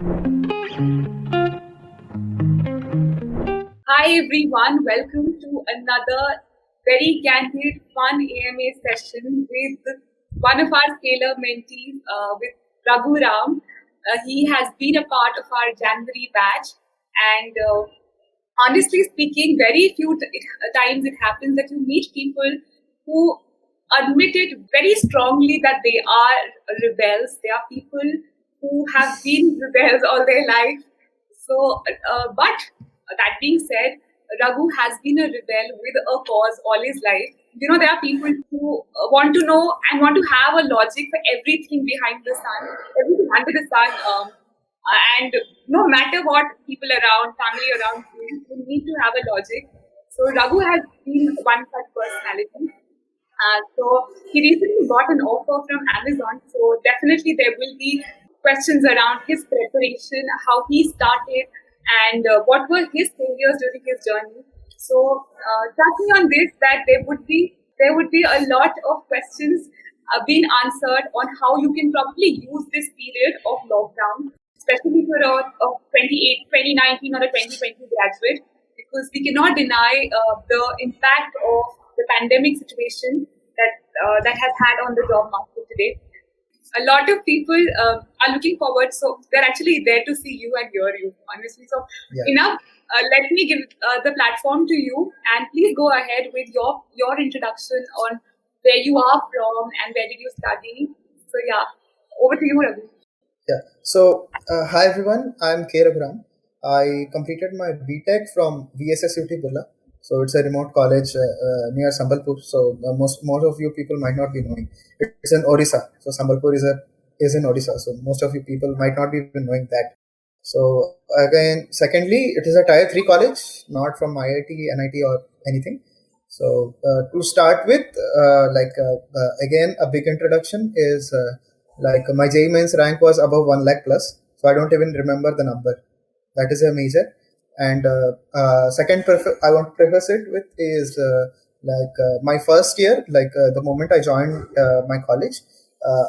Hi everyone, welcome to another very candid, fun AMA session with one of our scalar mentees, with Raghu Ram. He has been a part of our January batch, and honestly speaking, very few times it happens that you meet people who admit it very strongly that they are rebels. They are people who have been rebels all their life. But that being said, Raghu has been a rebel with a cause all his life. There are people who want to know and want to have a logic for everything behind the sun, everything under the sun. And no matter what people around, family around you need to have a logic. So Raghu has been one such personality. So he recently got an offer from Amazon. So definitely there will be questions around his preparation, how he started, and what were his failures during his journey. So touching on this, that there would be a lot of questions being answered on how you can probably use this period of lockdown, especially for a 2019 or a 2020 graduate, because we cannot deny the impact of the pandemic situation that has had on the job market today. A lot of people are looking forward, so they're actually there to see you and hear you, honestly. So, Yeah. enough. Let me give the platform to you, and please go ahead with your introduction on where you are from and where did you study. So, yeah, over to you, Raghu. Yeah. Hi everyone. I'm Karra. I completed my BTech from VSSUT Bulla. So it's a remote college near Sambalpur. So most of you people might not be knowing. It's in Odisha. So Sambalpur is in Odisha. So most of you people might not be even knowing that. So again, secondly, it is a Tier 3 college, not from IIT, NIT or anything. So to start with, again, a big introduction is my JEE mains rank was above 1 lakh plus. So I don't even remember the number. That is a major. And second, I want to preface it with is my first year, the moment I joined my college,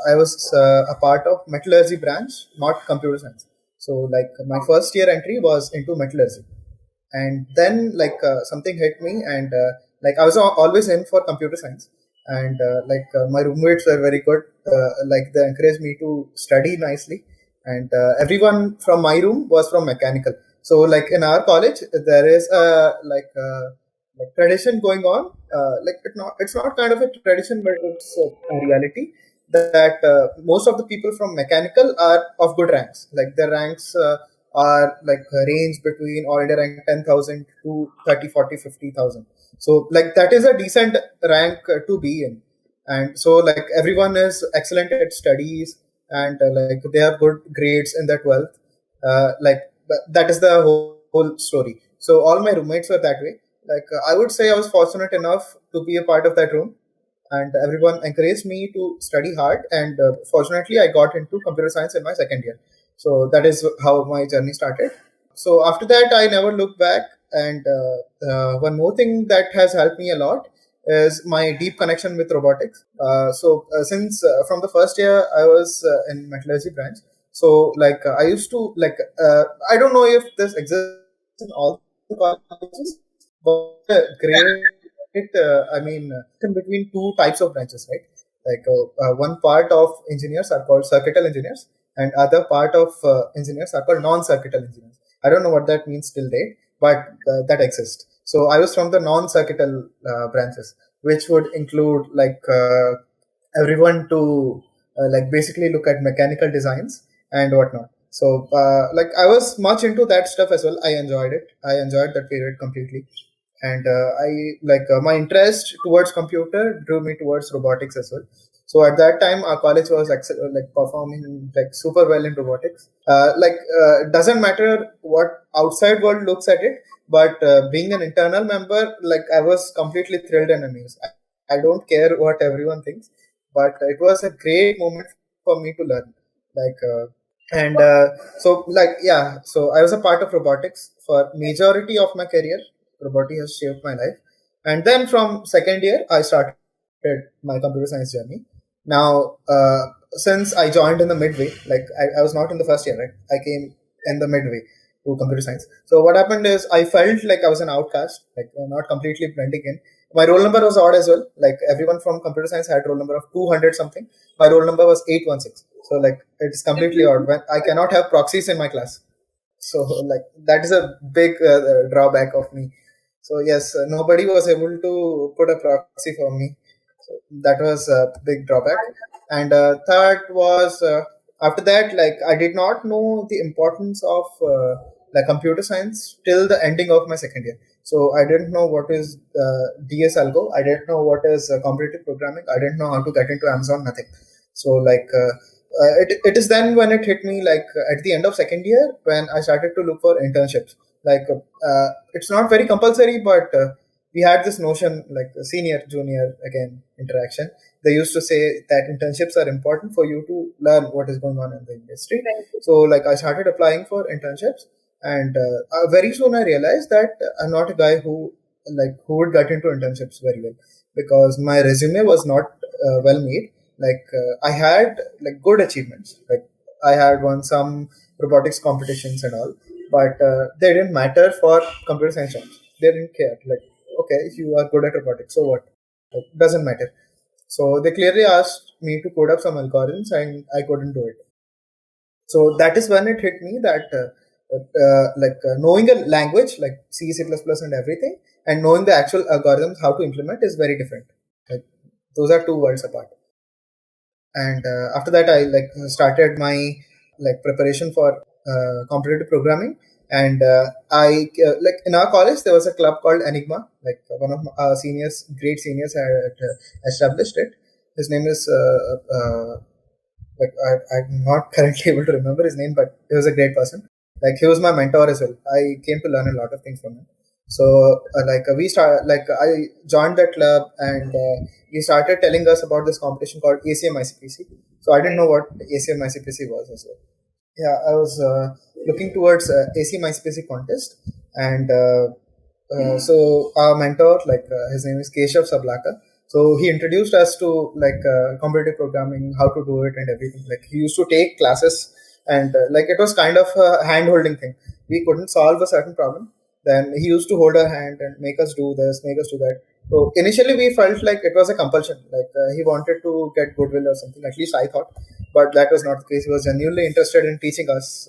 I was a part of metallurgy branch, not computer science. So my first year entry was into metallurgy, and then something hit me, and I was always in for computer science, and my roommates were very good. They encouraged me to study nicely, and everyone from my room was from mechanical. So in our college there is a tradition going on. It's not kind of a tradition, but it's a reality that most of the people from mechanical are of good ranks. Like their ranks are range between all India rank 10,000 to 30, 40, 50,000. So that is a decent rank to be in. And so everyone is excellent at studies, and they have good grades in their 12th. That is the whole story. So all my roommates were that way. I would say I was fortunate enough to be a part of that room, and everyone encouraged me to study hard, and fortunately I got into computer science in my second year. So that is how my journey started. So after that I never looked back, and one more thing that has helped me a lot is my deep connection with robotics. Since from the first year I was in metallurgy branch, so I used to I don't know if this exists in all the colleges, but in between two types of branches, right? One part of engineers are called circuital engineers, and other part of engineers are called non-circuital engineers. I don't know what that means till date, but that exists. So I was from the non-circuital branches, which would include everyone to basically look at mechanical designs and whatnot. So I was much into that stuff as well. I enjoyed it. I enjoyed that period completely, and my interest towards computer drew me towards robotics as well. So at that time our college was performing super well in robotics. It doesn't matter what outside world looks at it, but being an internal member, I was completely thrilled and amazed. I don't care what everyone thinks, but it was a great moment for me to learn. like uh, and so I was a part of robotics for majority of my career. Robotics has shaped my life, and then from second year I started my computer science journey. Now since I joined in the midway, I was not in the first year, right? I came in the midway to computer science. So what happened is I felt like I was an outcast, like not completely blending in. My roll number was odd as well. Like everyone from computer science had roll number of 200 something. My roll number was 816. So like it's completely odd. When I cannot have proxies in my class. So like that is a big drawback of me. So yes, nobody was able to put a proxy for me. So that was a big drawback. And third was after that, like I did not know the importance of like computer science till the ending of my second year. So I didn't know what is DS algo. I didn't know what is competitive programming. I didn't know how to get into Amazon. Nothing. So like it is then when it hit me like at the end of second year when I started to look for internships. Like it's not very compulsory, but we had this notion like senior junior again interaction. They used to say that internships are important for you to learn what is going on in the industry. So like I started applying for internships, and very soon I realized that I'm not a guy who would get into internships very well, because my resume was not well made. Like I had like good achievements, like I had won some robotics competitions and all, but they didn't matter for computer science jobs. They didn't care. Like, okay, if you are good at robotics, so what? Like, doesn't matter. So they clearly asked me to code up some algorithms, and I couldn't do it. So that is when it hit me that knowing a language like C, C++, and everything, and knowing the actual algorithms how to implement is very different. Like those are two worlds apart. And after that, I like started my like preparation for competitive programming. And I like in our college there was a club called Enigma. Like one of our seniors, great seniors, had established it. His name is I'm not currently able to remember his name, but he was a great person. Like he was my mentor as well. I came to learn a lot of things from him. So we start like I joined that club, and he started telling us about this competition called ACM ICPC. So I didn't know what ACM ICPC was as well. Yeah, I was looking towards ACM ICPC contest, and so our mentor, like his name is Keshav Sablaka. So he introduced us to like competitive programming, how to do it, and everything. Like he used to take classes, and like it was kind of a hand holding thing. We couldn't solve a certain problem, then he used to hold our hand and make us do this, make us do that. So initially we felt like it was a compulsion, like he wanted to get goodwill or something. At least I thought, but that was not the case. He was genuinely interested in teaching us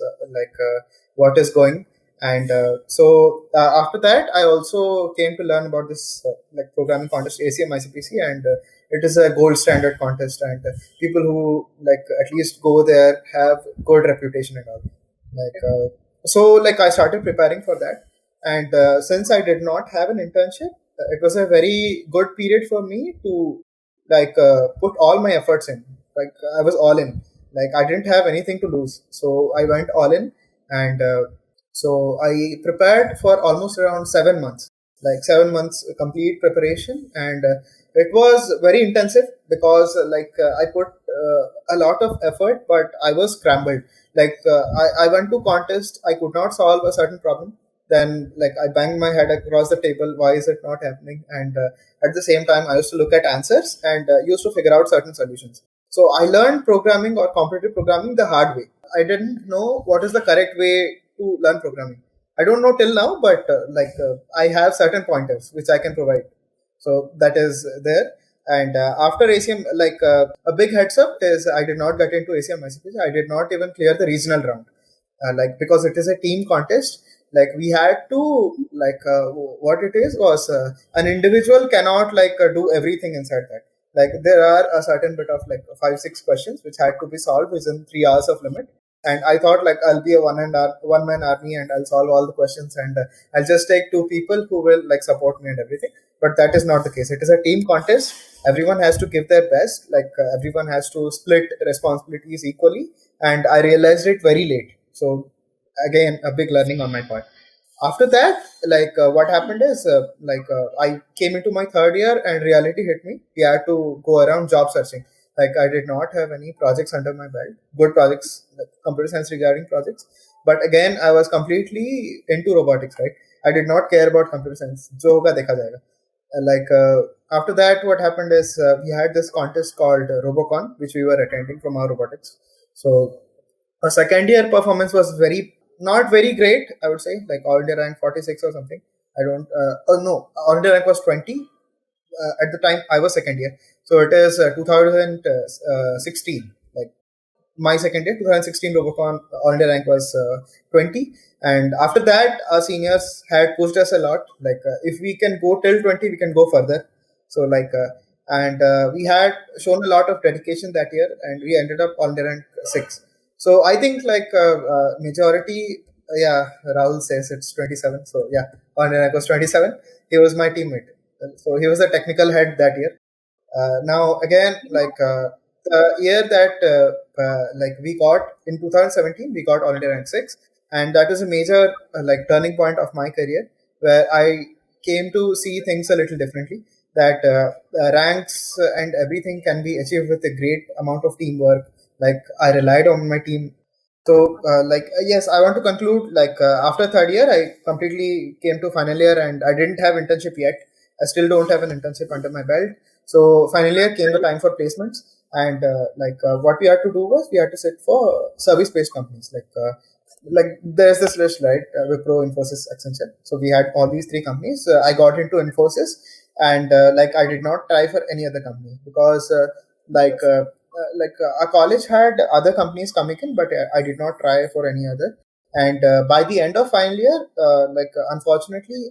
what is going. And after that, I also came to learn about this like programming contest, ACM ICPC, and it is a gold standard contest, and people who like at least go there have good reputation and all. Like I started preparing for that, and since I did not have an internship, it was a very good period for me to like put all my efforts in. Like I was all in. Like I didn't have anything to lose, so I went all in. And so I prepared for almost around 7 months, like 7 months complete preparation. And it was very intensive because I put a lot of effort, but I was scrambled. Like I went to contest, I could not solve a certain problem. Then like I banged my head across the table. Why is it not happening? And at the same time, I used to look at answers and used to figure out certain solutions. So I learned programming or competitive programming the hard way. I didn't know what is the correct way to learn programming. I don't know till now, but I have certain pointers which I can provide. So that is there. And after ACM, a big heads up is I did not get into ACM ICPC. I did not even clear the regional round, because it is a team contest. Like we had to what it is was an individual cannot do everything inside that. Like there are a certain bit of like 5-6 questions which had to be solved within 3 hours of limit. And I thought like I'll be a one man army and I'll solve all the questions, and I'll just take two people who will like support me and everything. But that is not the case. It is a team contest. Everyone has to give their best. Like everyone has to split responsibilities equally. And I realized it very late. So again, a big learning on my part. After that, what happened is I came into my third year and reality hit me. We had to go around job searching. Like I did not have any projects under my belt, good projects, like computer science regarding projects. But again, I was completely into robotics, right? I did not care about computer science. Jo hoga dekha jayega. After that, what happened is we had this contest called Robocon, which we were attending from our robotics. So our second year performance was very not very great, I would say. Like all India rank 46 or something. I don't. Oh no, all India rank was 20 at the time I was second year. So it is 2016. Like my second year, 2016 Robocon all India rank was 20. And after that, our seniors had pushed us a lot. Like if we can go till 20, we can go further. So like, and we had shown a lot of dedication that year, and we ended up all India rank 6. So I think like majority, yeah, Rahul says it's 27. So yeah, all India rank was 27. He was my teammate. So he was the technical head that year. Now again, like the year that like we got in 2017, we got all India rank 6, and that is a major like turning point of my career where I came to see things a little differently. That ranks and everything can be achieved with a great amount of teamwork. Like I relied on my team. So, like, yes, I want to conclude. Like, after third year, I completely came to final year, and I didn't have internship yet. I still don't have an internship under my belt. So, final year came the time for placements, and like, what we had to do was we had to sit for service-based companies. Like there's this list, right? Wipro, Infosys, Accenture. So we had all these three companies. I got into Infosys, and like I did not try for any other company because like. Our college had other companies coming in, but I did not try for any other. And by the end of final year, unfortunately,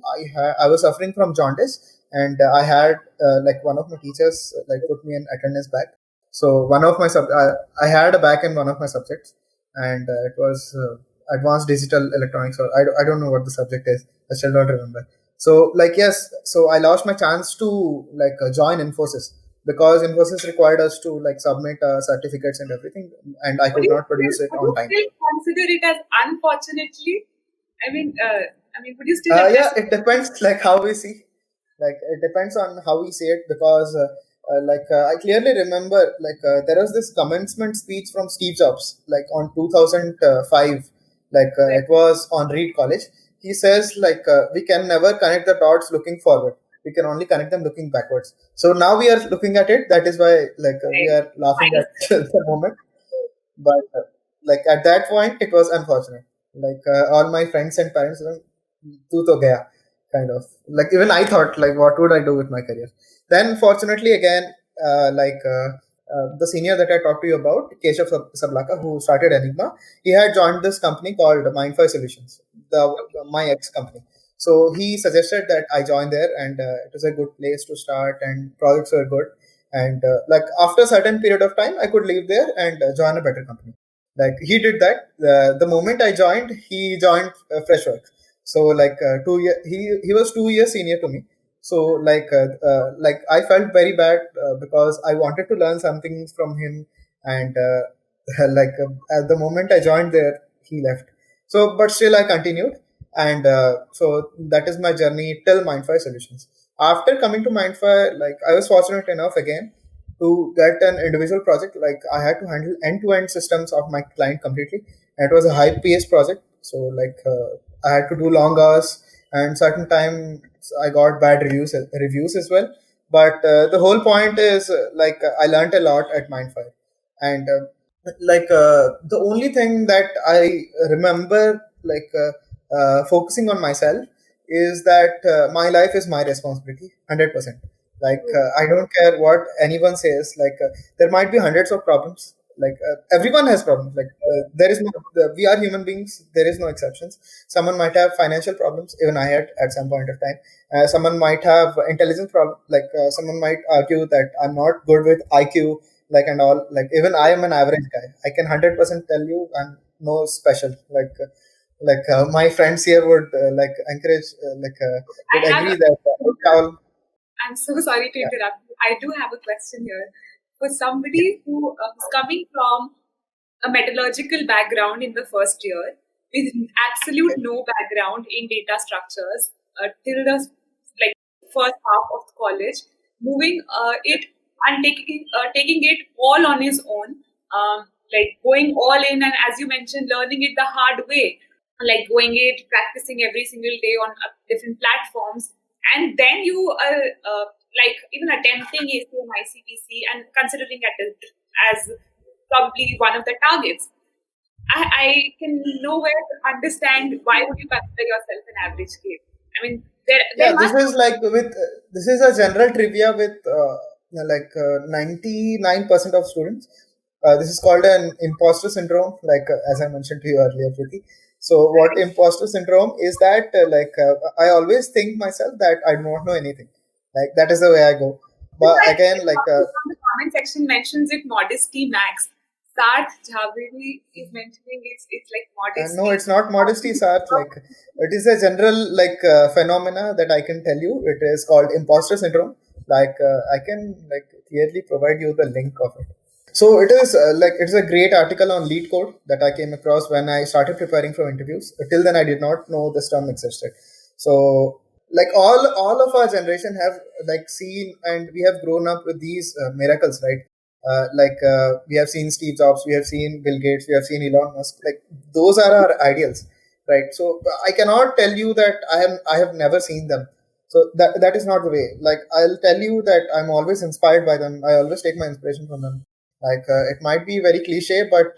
I was suffering from jaundice, and I had like one of my teachers like put me in attendance back. So one of my I had a back in one of my subjects, and it was advanced digital electronics, or I don't know what the subject is. I still don't remember. So like yes, so I lost my chance to like join Infosys because Infosys required us to like submit certificates and everything, and I could not produce it would on you time. still consider it as unfortunately? Would you still Yeah, address it? it depends like how we see. Like it depends on how we see it because I clearly remember like there was this commencement speech from Steve Jobs like on 2005. Like Right. it was on Reed College. He says like we can never connect the dots looking forward. We can only connect them looking backwards. So now we are looking at it. That is why like we Right. are laughing Fine. at the moment. But like at that point, it was unfortunate. Like all my friends and parents, were, "Tu to gaya," kind of. Like even I thought, like, what would I do with my career? Then, fortunately, again, the senior that I talked to you about, Keshav Sablaka, who started Enigma, he had joined this company called Mindfire Solutions, my ex company. So he suggested that I join there, and it was a good place to start, and projects were good. And like after a certain period of time, I could leave there and join a better company. Like he did that. The moment I joined, he joined Freshworks. So like 2 year, he was 2 years senior to me. So like I felt very bad because I wanted to learn something from him, and at the moment I joined there, he left. So but still I continued, and so that is my journey till Mindfire Solutions. After coming to Mindfire, like I was fortunate enough again to get an individual project. Like I had to handle end-to-end systems of my client completely, and it was a high-paced project. So like I had to do long hours, and certain times I got bad reviews as well. But the whole point is I learned a lot at Mindfire, and the only thing that I remember focusing on myself is that my life is my responsibility 100%. Like I don't care what anyone says. Like there might be hundreds of problems. Like everyone has problems. Like there is no we are human beings. There is no exceptions. Someone might have financial problems. Even I had at some point of time. Someone might have intelligence problem. Like someone might argue that I'm not good with IQ, like and all. Like even I am an average guy. I can 100% tell you I'm no special. My friends here would encourage would I have. agree that all. I'm so sorry to Yeah. interrupt you. I do have a question here. For somebody who's coming from a metallurgical background in the first year, with absolute no background in data structures, till the like first half of college, moving it and taking it all on his own, like going all in, and as you mentioned, learning it the hard way, like going it, practicing every single day on different platforms, and then you are like even attempting ACM ICPC and considering it as probably one of the targets. I can nowhere understand why would you consider yourself an average kid. I mean, there Yeah, this must is like with this is a general trivia with 99% of students. This is called an imposter syndrome, like as I mentioned to you earlier, Preeti. So, what imposter syndrome is that I always think myself that I do not know anything. Like that is the way I go. But again, on the comment section mentions it modesty max. Sarth Jhaveri is mentioning it's like no, modesty. it's not modesty, Sarth. Like it is a general phenomena that I can tell you. It is called imposter syndrome. I can like clearly provide you the link of it. So it is it's a great article on lead code that I came across when I started preparing for interviews. Till then, I did not know this term existed. So like all of our generation have like seen and we have grown up with these miracles, right? We have seen Steve Jobs, we have seen Bill Gates, we have seen Elon Musk. Like those are our ideals, right? So I cannot tell you that I have never seen them. So that is not the way. Like I'll tell you that I'm always inspired by them. I always take my inspiration from them. It might be very cliche, but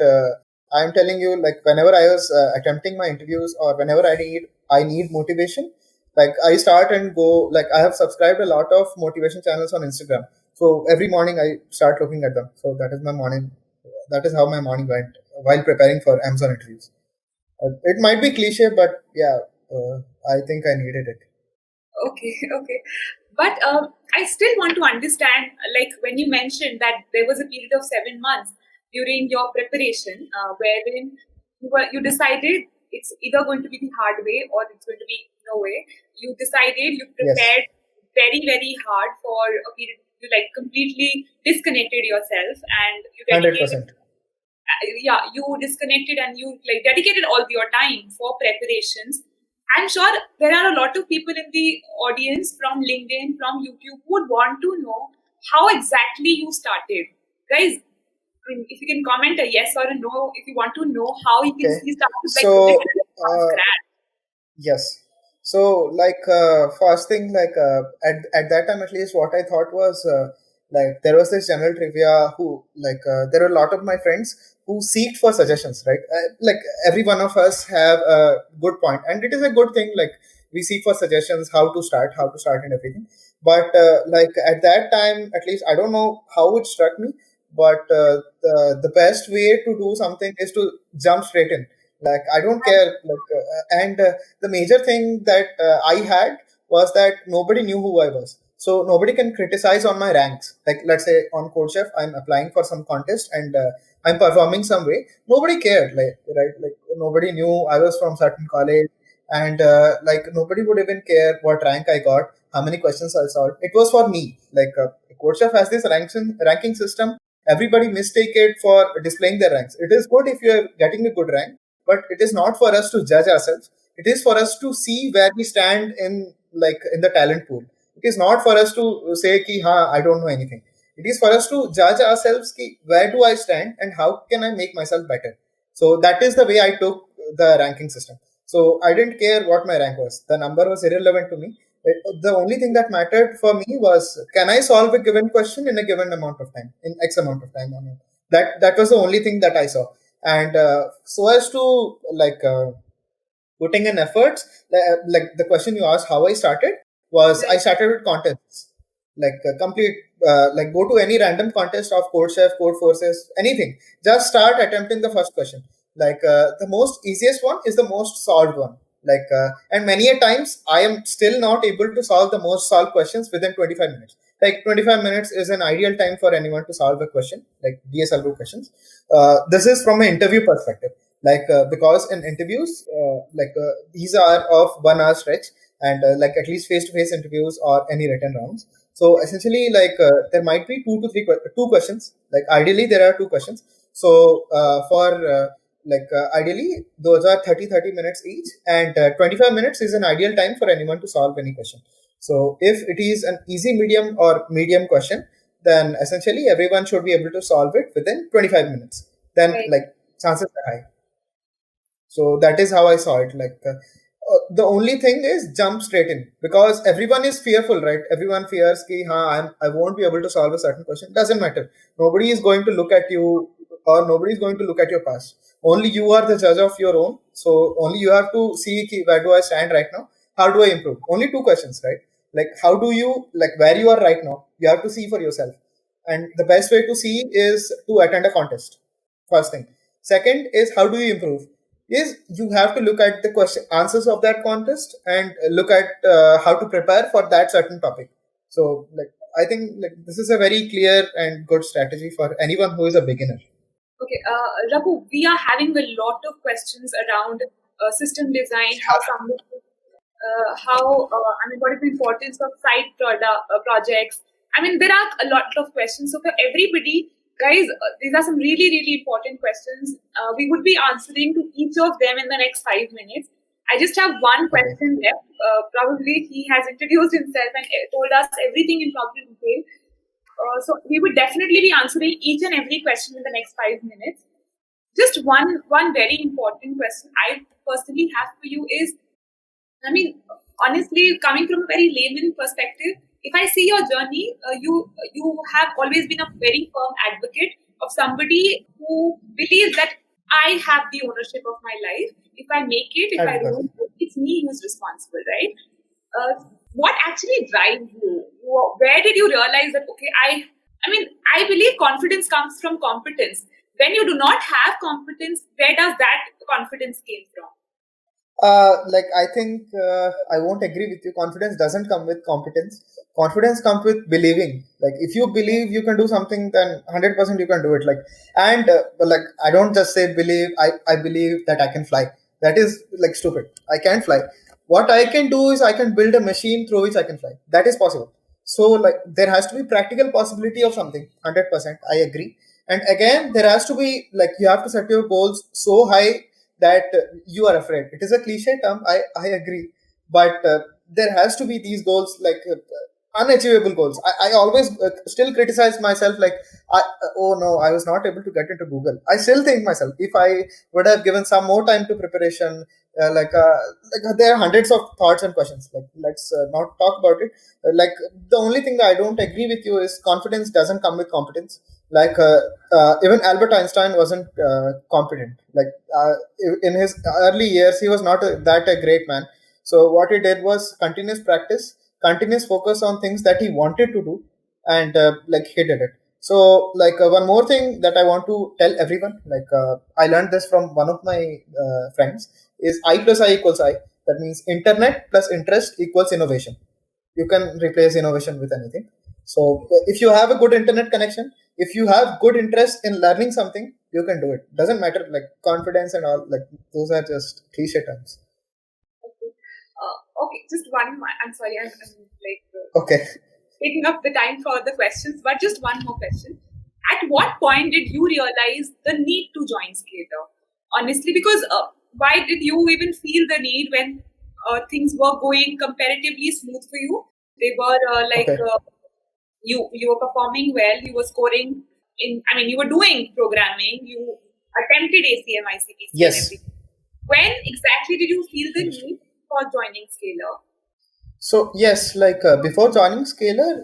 I'm telling you, like whenever I was attempting my interviews or whenever I need motivation, like I start and go. Like I have subscribed a lot of motivation channels on Instagram. So every morning I start looking at them. So that is my morning. That is how my morning went while preparing for Amazon interviews. It might be cliche, but yeah, I think I needed it. Okay, okay. But I still want to understand, like when you mentioned that there was a period of 7 months during your preparation, wherein you decided it's either going to be the hard way or it's going to be no way. You decided you Yes, prepared very, very hard for a period. You like completely disconnected yourself and you 100%. yeah, you disconnected and you like dedicated all your time for preparations. I'm sure there are a lot of people in the audience from LinkedIn, from YouTube who would want to know how exactly you started. Guys, if you can comment a yes or a no, if you want to know how you can Okay. see started like So literally from scratch. yes. So, first thing, at that time, at least, what I thought was there was this general trivia who, there were a lot of my friends who seeked for suggestions, right? Like, every one of us have a good point, and it is a good thing. Like, we seek for suggestions, how to start, and everything. But, at that time, at least, I don't know how it struck me, but the best way to do something is to jump straight in. Like, I don't care. And the major thing that I had was that nobody knew who I was. So nobody can criticize on my ranks. Like let's say on CodeChef, I'm applying for some contest and I'm performing some way. Nobody cared, like right? Like nobody knew I was from certain college, and nobody would even care what rank I got, how many questions I solved. It was for me. CodeChef has this ranking system. Everybody mistake it for displaying their ranks. It is good if you're getting a good rank, but it is not for us to judge ourselves. It is for us to see where we stand in the talent pool. It is not for us to say ki ha I don't know anything. It is for us to judge ourselves ki where do I stand and how can I make myself better. So that is the way I took the ranking system. So I didn't care what my rank was. The number was irrelevant to me. The only thing that mattered for me was can I solve a given question in a given amount of time, in X amount of time or not. That was the only thing that I saw. And so as to putting in efforts, like the question you asked how I started was I Right. started with contests, complete go to any random contest of code chef, code forces, anything. Just start attempting the first question. The most easiest one is the most solved one. And many a times I am still not able to solve the most solved questions within 25 minutes. Like 25 minutes is an ideal time for anyone to solve a question, like DSLO questions. This is from an interview perspective. Because in interviews these are of 1 hour stretch, and at least face-to-face interviews or any written rounds. So essentially there might be two questions. Like ideally there are two questions. So for ideally those are 30 minutes each, and 25 minutes is an ideal time for anyone to solve any question. So if it is an easy, medium or medium question, then essentially everyone should be able to solve it within 25 minutes. Then Right. chances are high. So that is how I saw it. The only thing is jump straight in, because everyone is fearful, right? Everyone fears ki I won't be able to solve a certain question. Doesn't matter. Nobody is going to look at you. or nobody is going to look at your past. Only you are the judge of your own. So only you have to see where do I stand right now? How do I improve? Only two questions, right? Like how do you like where you are right now? You have to see for yourself. And the best way to see is to attend a contest. First thing. Second is how do you improve? Is you have to look at the question answers of that contest and look at how to prepare for that certain topic. So like I think like this is a very clear and good strategy for anyone who is a beginner. Okay, Raghu, we are having a lot of questions around system design, how someone, what is the importance of projects. I mean, there are a lot of questions. So for everybody, guys, these are some really, really important questions. We would be answering to each of them in the next 5 minutes. I just have one question left. Probably he has introduced himself and told us everything in proper detail. So we would definitely be answering each and every question in the next 5 minutes. Just one very important question I personally have for you is, I mean, honestly, coming from a very layman perspective, if I see your journey, you have always been a very firm advocate of somebody who believes that I have the ownership of my life. If I make it, if I ruin it, it's me who's responsible, right? What actually drives you? Where did you realize that? Okay, I believe confidence comes from competence. When you do not have competence, where does that confidence came from? Like I think I won't agree with you. Confidence doesn't come with competence. Confidence comes with believing. Like if you believe you can do something, then 100% you can do it. Like and but like I don't just say believe. I believe that I can fly. That is like stupid. I can't fly. What I can do is I can build a machine through which I can fly. That is possible. So like there has to be practical possibility of something. 100%. I agree. And again, there has to be like you have to set your goals so high that you are afraid. It is a cliche term. I agree, but there has to be these goals like unachievable goals. I always still criticize myself like oh no, I was not able to get into Google. I still think myself if I would have given some more time to preparation. Like there are hundreds of thoughts and questions. Like let's not talk about it. Like the only thing that I don't agree with you is confidence doesn't come with competence. Like even Albert Einstein wasn't competent. Like in his early years, he was not that a great man. So what he did was continuous practice, continuous focus on things that he wanted to do, and like he did it. So like one more thing that I want to tell everyone, like I learned this from one of my friends, is I plus I equals I. That means internet plus interest equals innovation. You can replace innovation with anything. So if you have a good internet connection, if you have good interest in learning something, you can do it. Doesn't matter like confidence and all. Like those are just cliche terms. Okay. Okay, just one. I'm sorry, I'm like Okay. taking up the time for the questions, but just one more question. At what point did you realize the need to join Skater? Honestly, because why did you even feel the need when things were going comparatively smooth for you? They were Okay. you were performing well, you were scoring in. I mean, you were doing programming, you attempted ACM, ICPC, and Yes. everything. When exactly did you feel the need for joining Scalar? So yes, like before joining Scalar,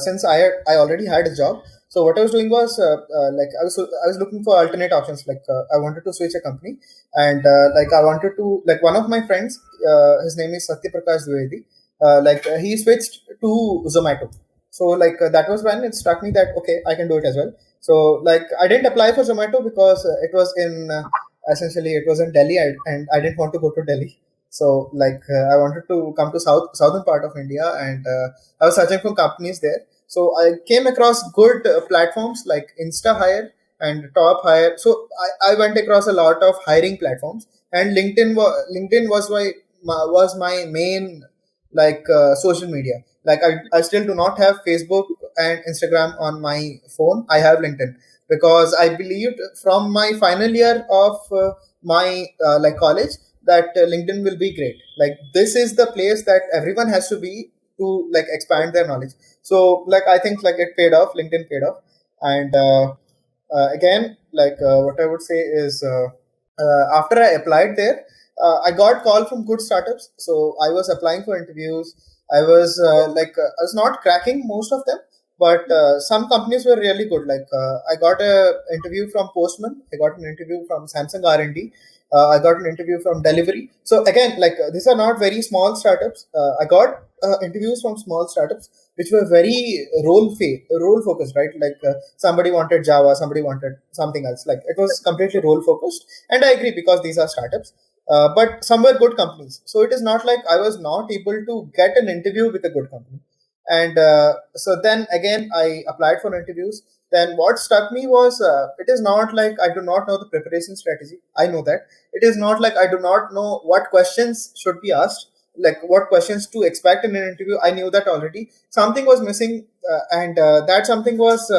since I already had a job, so what I was doing was like I was looking for alternate options. Like I wanted to switch a company, and like I wanted to like one of my friends, his name is Satya Prakash Dwivedi. He switched to Zomato. So like that was when it struck me that okay, I can do it as well. So like I didn't apply for Zomato because it was in essentially it was in Delhi, and I didn't want to go to Delhi. So like I wanted to come to southern part of India, and I was searching for companies there. So I came across good platforms like Insta Hire and Top Hire. So I went across a lot of hiring platforms, and LinkedIn was my main like social media. Like I still do not have Facebook and Instagram on my phone. I have LinkedIn because I believed from my final year of my like college that LinkedIn will be great. Like this is the place that everyone has to be to like expand their knowledge. So like I think like it paid off. LinkedIn paid off, and again like what I would say is after I applied there, I got call from good startups. So I was applying for interviews. I was I was not cracking most of them, But some companies were really good. Like I got a interview from Postman, I got an interview from Samsung R&D, I got an interview from Delivery. So again, like these are not very small startups. I got interviews from small startups which were very role focused, right? Like somebody wanted Java, somebody wanted something else. Like it was completely role focused, and I agree because these are startups. But some were good companies, so it is not like I was not able to get an interview with a good company. And so then again I applied for interviews. Then what struck me was it is not like I do not know the preparation strategy. I know that. It is not like I do not know what questions should be asked, like what questions to expect in an interview. I knew that already. Something was missing, and that something was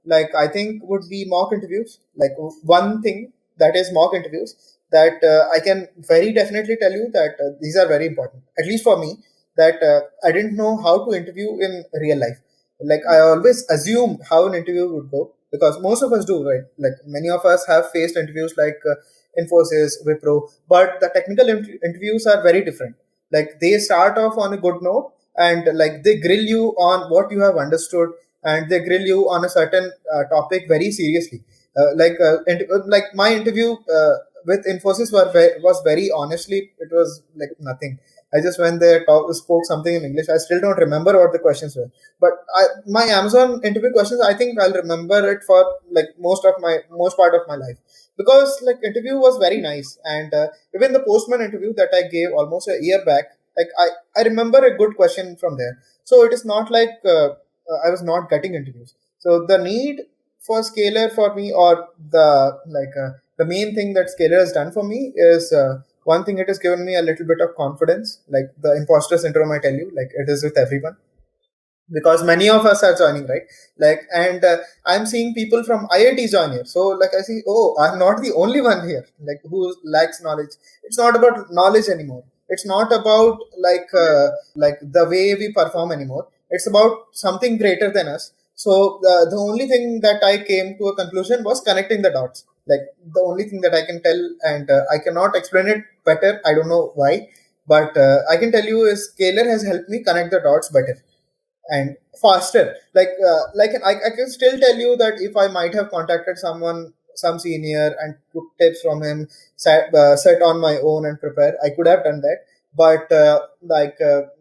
like I think would be mock interviews. Like one thing that is mock interviews, that I can very definitely tell you that these are very important, at least for me, that I didn't know how to interview in real life. Like I always assumed how an interview would go, because most of us do, right? Like many of us have faced interviews like Infosys, Wipro, but the technical interviews are very different. Like they start off on a good note, and like they grill you on what you have understood, and they grill you on a certain topic very seriously. Like my interview with Infosys was very honestly, it was like nothing. I just went there, spoke something in English. I still don't remember what the questions were. But my Amazon interview questions, I think I'll remember it for like most part of my life, because like interview was very nice. And even the Postman interview that I gave almost a year back, like I remember a good question from there. So it is not like I was not getting interviews. So the need for Scalar for me, or the main thing that Scalar has done for me is. One thing, it has given me a little bit of confidence. Like the imposter syndrome, I tell you, like it is with everyone, because many of us are joining, right? Like, and I'm seeing people from IIT join here. So like I see, oh, I'm not the only one here, like who lacks knowledge. It's not about knowledge anymore. It's not about like the way we perform anymore. It's about something greater than us. So the only thing that I came to a conclusion was connecting the dots. Like the only thing that I can tell, and I cannot explain it better, I don't know why, but I can tell you is Scalar has helped me connect the dots better and faster. I can still tell you that if I might have contacted someone, some senior, and took tips from him, sat on my own and prepare, I could have done that. But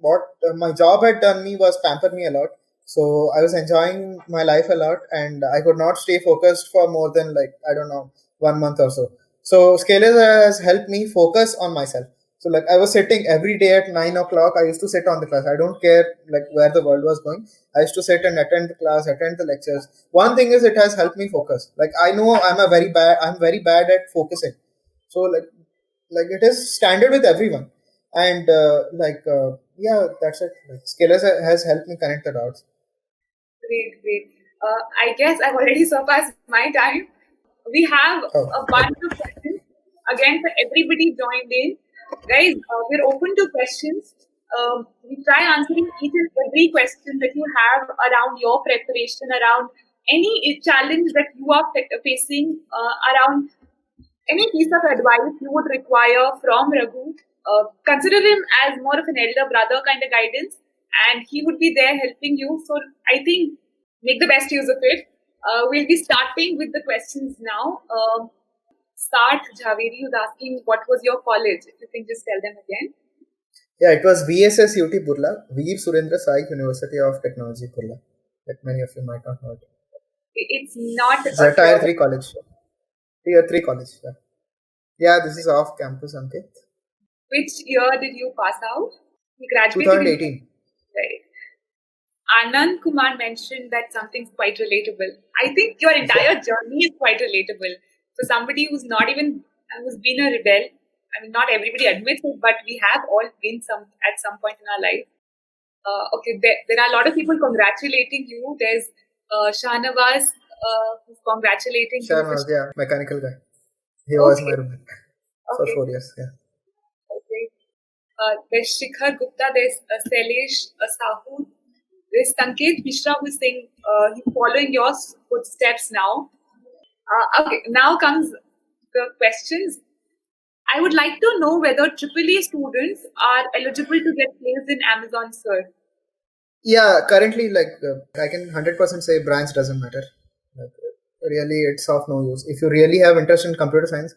what my job had done me was pamper me a lot. So I was enjoying my life a lot, and I could not stay focused for more than, like, I don't know, 1 month or so. So Scalar has helped me focus on myself. So like I was sitting every day at 9 o'clock. I used to sit on the class. I don't care like where the world was going. I used to sit and attend the class, attend the lectures. One thing is, it has helped me focus. Like I know I'm very bad at focusing. So like it is standard with everyone. And yeah, that's it. Like Scalers has helped me connect the dots. Great, great. I guess I've already surpassed my time. We have Oh, a bunch of questions again for everybody joined in. Guys, we're open to questions. We try answering each and every question that you have around your preparation, around any challenge that you are facing, around any piece of advice you would require from Raghu. Consider him as more of an elder brother kind of guidance, and he would be there helping you. So I think make the best use of it. We'll be starting with the questions now. Start, Javeri was asking what was your college? If you can just tell them again. yeah, it was VSS UT Burla, Veer Surendra Sai University of Technology Burla. Like many of you might not know it. It's not It's a a tier pure. 3 college. Tier 3 college. Yeah. Yeah, this is off campus, Ankit. Which year did you pass out? You graduated in 2018. right. Anand Kumar mentioned that something's quite relatable. I think your Yeah. entire journey is quite relatable. For somebody who's not even who's been a rebel, I mean, not everybody admits it, but we have all been some at some point in our life. Okay, there are a lot of people congratulating you. There's Shahnawaz who's congratulating you for. Sharma, yeah, mechanical guy. He was my Okay, roommate for okay, 4 years. Yeah. okay. There's Shikhar Gupta. There's Sailesh Sahu. There's Sanket Mishra who's saying he's following your footsteps now. Okay, now comes the questions. I would like to know whether EEE students are eligible to get placed in Amazon, sir. Yeah, currently, I can 100% say branch doesn't matter. Like, really, it's of no use. If you really have interest in computer science,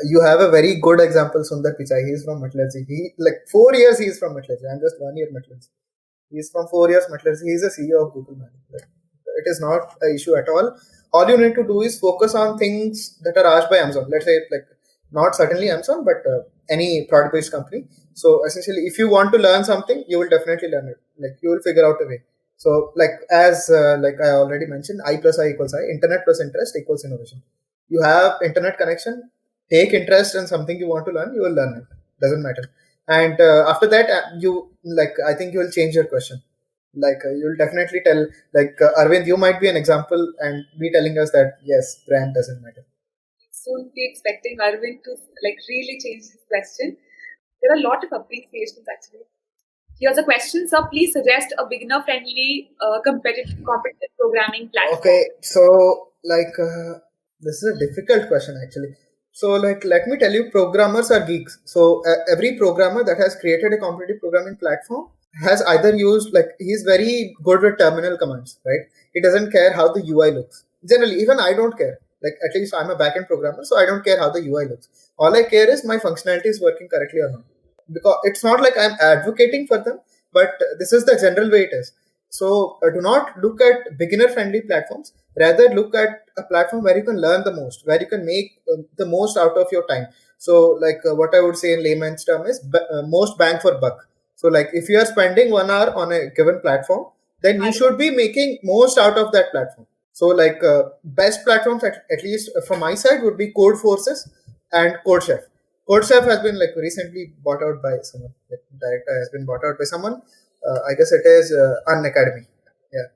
you have a very good example, Sundar Pichai. He's from metallurgy. He like 4 years. He's from metallurgy. I'm just 1 year metallurgy. He's from 4 years metallurgy. He's a CEO of Google, man. Like, it is not an issue at all. All you need to do is focus on things that are asked by Amazon. Let's say, like, not certainly Amazon, but any product-based company. So essentially, if you want to learn something, you will definitely learn it. Like, you will figure out a way. So, like I already mentioned, I plus I equals I. Internet plus interest equals innovation. You have internet connection. Take interest in something you want to learn. You will learn it. Doesn't matter. And after that, I think you will change your question. You'll definitely tell, Arvind, you might be an example and be telling us that yes, brand doesn't matter. Soon be expecting Arvind to like really change his question. There are a lot of appreciations actually. Here's a question, sir. Please suggest a beginner-friendly, competitive programming platform. Okay, so this is a difficult question actually. So let me tell you, programmers are geeks. So every programmer that has created a competitive programming platform has either used, like, he's very good with terminal commands, right? He doesn't care how the UI looks. Generally, even I don't care. Like, at least I'm a backend programmer, so I don't care how the UI looks. All I care is my functionality is working correctly or not. Because it's not like I'm advocating for them, but this is the general way it is. So do not look at beginner friendly platforms. Rather, look at a platform where you can learn the most, where you can make the most out of your time. So, what I would say in layman's term is most bang for buck. So, like, if you are spending 1 hour on a given platform, then you should be making most out of that platform. So, best platforms, at least from my side, would be Code Forces and CodeChef. CodeChef has been, like, recently bought out by someone. Like, director has been bought out by someone. I guess it is An Academy. Yeah,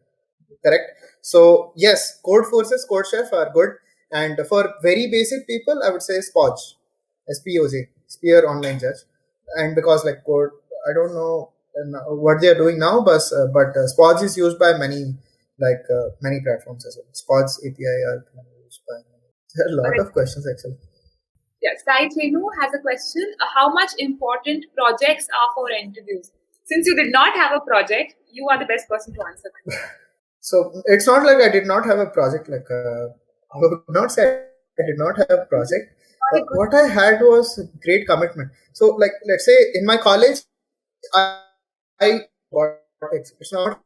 correct. So yes, Code Forces, CodeChef are good, and for very basic people, I would say Spoj, SPOJ, Spear Online Judge, and because, like, Code, I don't know what they are doing now, but Spoj is used by many platforms as well. Spoj API are used by. There are a lot of questions actually. Yes, Sai Chenu has a question. How much important projects are for interviews? Since you did not have a project, you are the best person to answer. So it's not like I did not have a project. I would not say I did not have a project. What I had was great commitment. So, like, let's say in my college, I robotics. It's not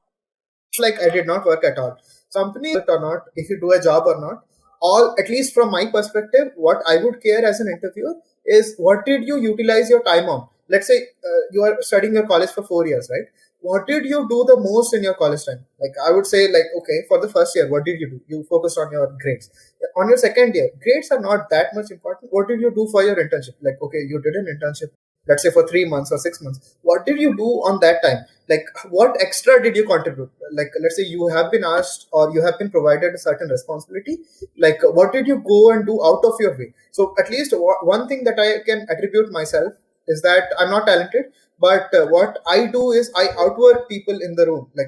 like I did not work at all. Company or not, if you do a job or not, all, at least from my perspective, what I would care as an interviewer is what did you utilize your time on. Let's say you are studying your college for 4 years, right? What did you do the most in your college time? Like, I would say, like, okay, for the first year, what did you do? You focused on your grades. On your second year, grades are not that much important. What did you do for your internship? Like, okay, you did an internship, let's say for 3 months or 6 months. What did you do on that time? Like, what extra did you contribute? Like, let's say you have been asked or you have been provided a certain responsibility. Like, what did you go and do out of your way? So at least one thing that I can attribute myself is that I'm not talented, but what I do is I outwork people in the room. Like,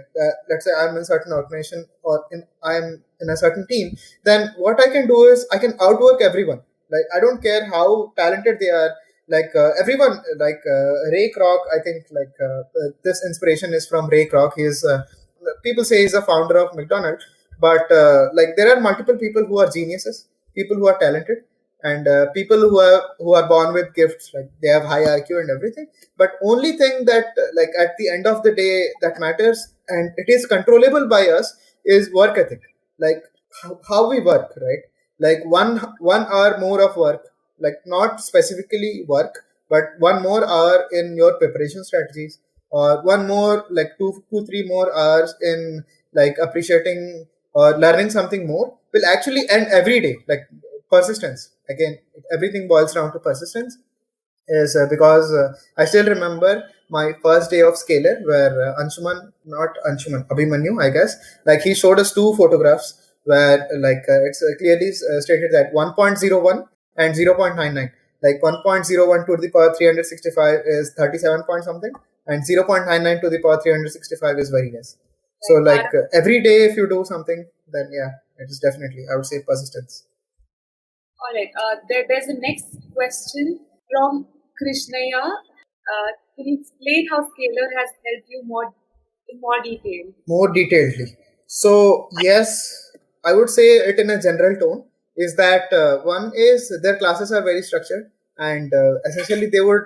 let's say I'm in a certain organization or I'm in a certain team, then what I can do is I can outwork everyone. Like, I don't care how talented they are. Everyone, Ray Kroc, I think, this inspiration is from Ray Kroc. He's people say he's a founder of McDonald's, but there are multiple people who are geniuses, people who are talented, and people who are born with gifts. Like, they have high IQ and everything, but only thing that, at the end of the day, that matters and it is controllable by us is work ethic. Like, how we work, right? Like, one hour more of work, like, not specifically work, but one more hour in your preparation strategies, or one more, like, two, 3 more hours in, like, appreciating or learning something more, will actually end every day. Like, persistence, again, everything boils down to persistence. Is because I still remember my first day of Scalar, where not Anshuman, Abhimanyu, I guess, like, he showed us two photographs where, it's clearly stated that 1.01 and 0.99. Like, 1.01 to the power 365 is 37 point something, and 0.99 to the power 365 is very less. So, like, every day, if you do something, then yeah, it is definitely, I would say, persistence. All right. There's a next question from Krishnaya. Can you explain how Scalar has helped you more in more detail. more detailedly. So yes, I would say it in a general tone is that one is their classes are very structured, and essentially they would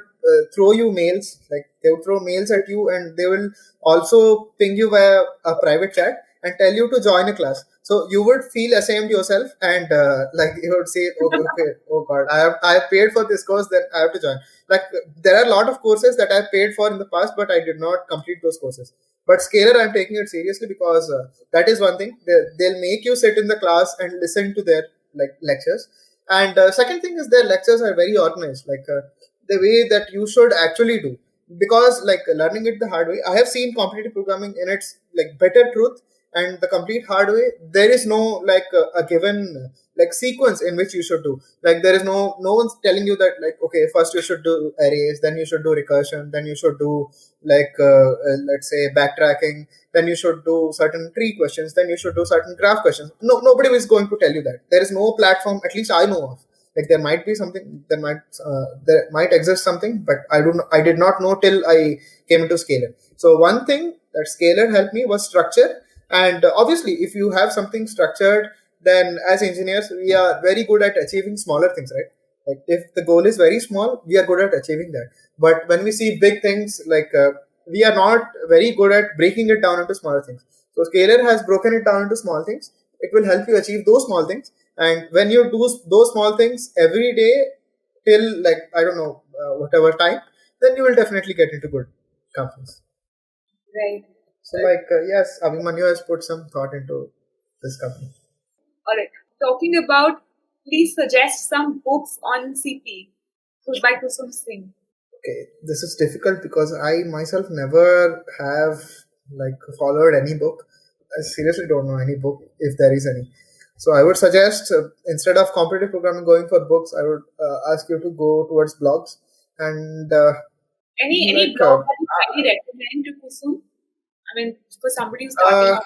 throw you mails, like they would throw mails at you, and they will also ping you via a private chat and tell you to join a class. So you would feel ashamed yourself, and like you would say, "Oh, okay, oh God, I have paid for this course, then I have to join." Like there are a lot of courses that I paid for in the past, but I did not complete those courses. But Scalar, I'm taking it seriously because that is one thing. They'll make you sit in the class and listen to their like lectures. And second thing is their lectures are very organized, like the way that you should actually do. Because like learning it the hard way, I have seen competitive programming in its like better truth and the complete hard way. There is no like a given like sequence in which you should do. Like there is no one's telling you that like okay, first you should do arrays, then you should do recursion, then you should do like let's say backtracking, then you should do certain tree questions, then you should do certain graph questions. No, nobody is going to tell you that. There is no platform, at least I know of. Like there might be something, there might exist something, but I did not know till I came into Scalar. So one thing that Scalar helped me was structure. And obviously if you have something structured, then as engineers we are very good at achieving smaller things, right? Like if the goal is very small, we are good at achieving that. But when we see big things, like we are not very good at breaking it down into smaller things. So Scalar has broken it down into small things. It will help you achieve those small things. And when you do those small things every day till like I don't know whatever time, then you will definitely get into good companies. Right. So like yes, Abhimanyu has put some thought into this company. All right. Talking about, please suggest some books on CP by Kusum Singh. Okay, this is difficult because I myself never have like followed any book. I seriously don't know any book if there is any. So I would suggest instead of competitive programming going for books, I would ask you to go towards blogs and Any like blog that you highly recommend to Kusum? I mean, for somebody who's starting uh, out.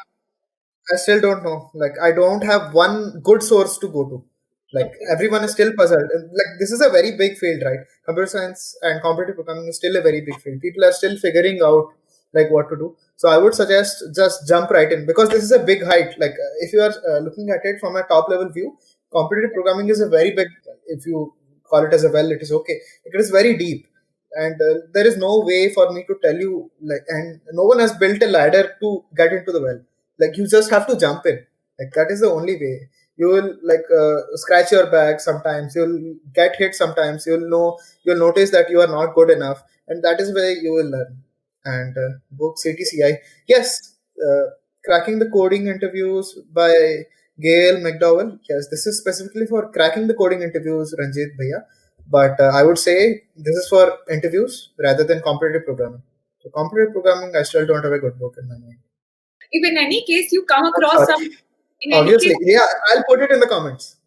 I still don't know. Like I don't have one good source to go to. Like Okay. everyone is still puzzled. And, like this is a very big field, right? Computer science and competitive programming is still a very big field. People are still figuring out like what to do. So I would suggest just jump right in because this is a big height. Like if you are looking at it from a top level view, competitive programming is a very big. If you call it as a well, it is okay. It is very deep, and there is no way for me to tell you like, and no one has built a ladder to get into the well. Like you just have to jump in. Like that is the only way. You will like scratch your back sometimes. You'll get hit sometimes. You'll notice that you are not good enough, and that is where you will learn. And book CTCI, yes, cracking the coding interviews by Gail McDowell. Yes, this is specifically for cracking the coding interviews, Ranjit Bhaiya. But I would say this is for interviews rather than competitive programming. So competitive programming, I still don't have a good book in my mind. If in any case you come I'm across sorry. some, in any Obviously, case, yeah, I'll put it in the comments.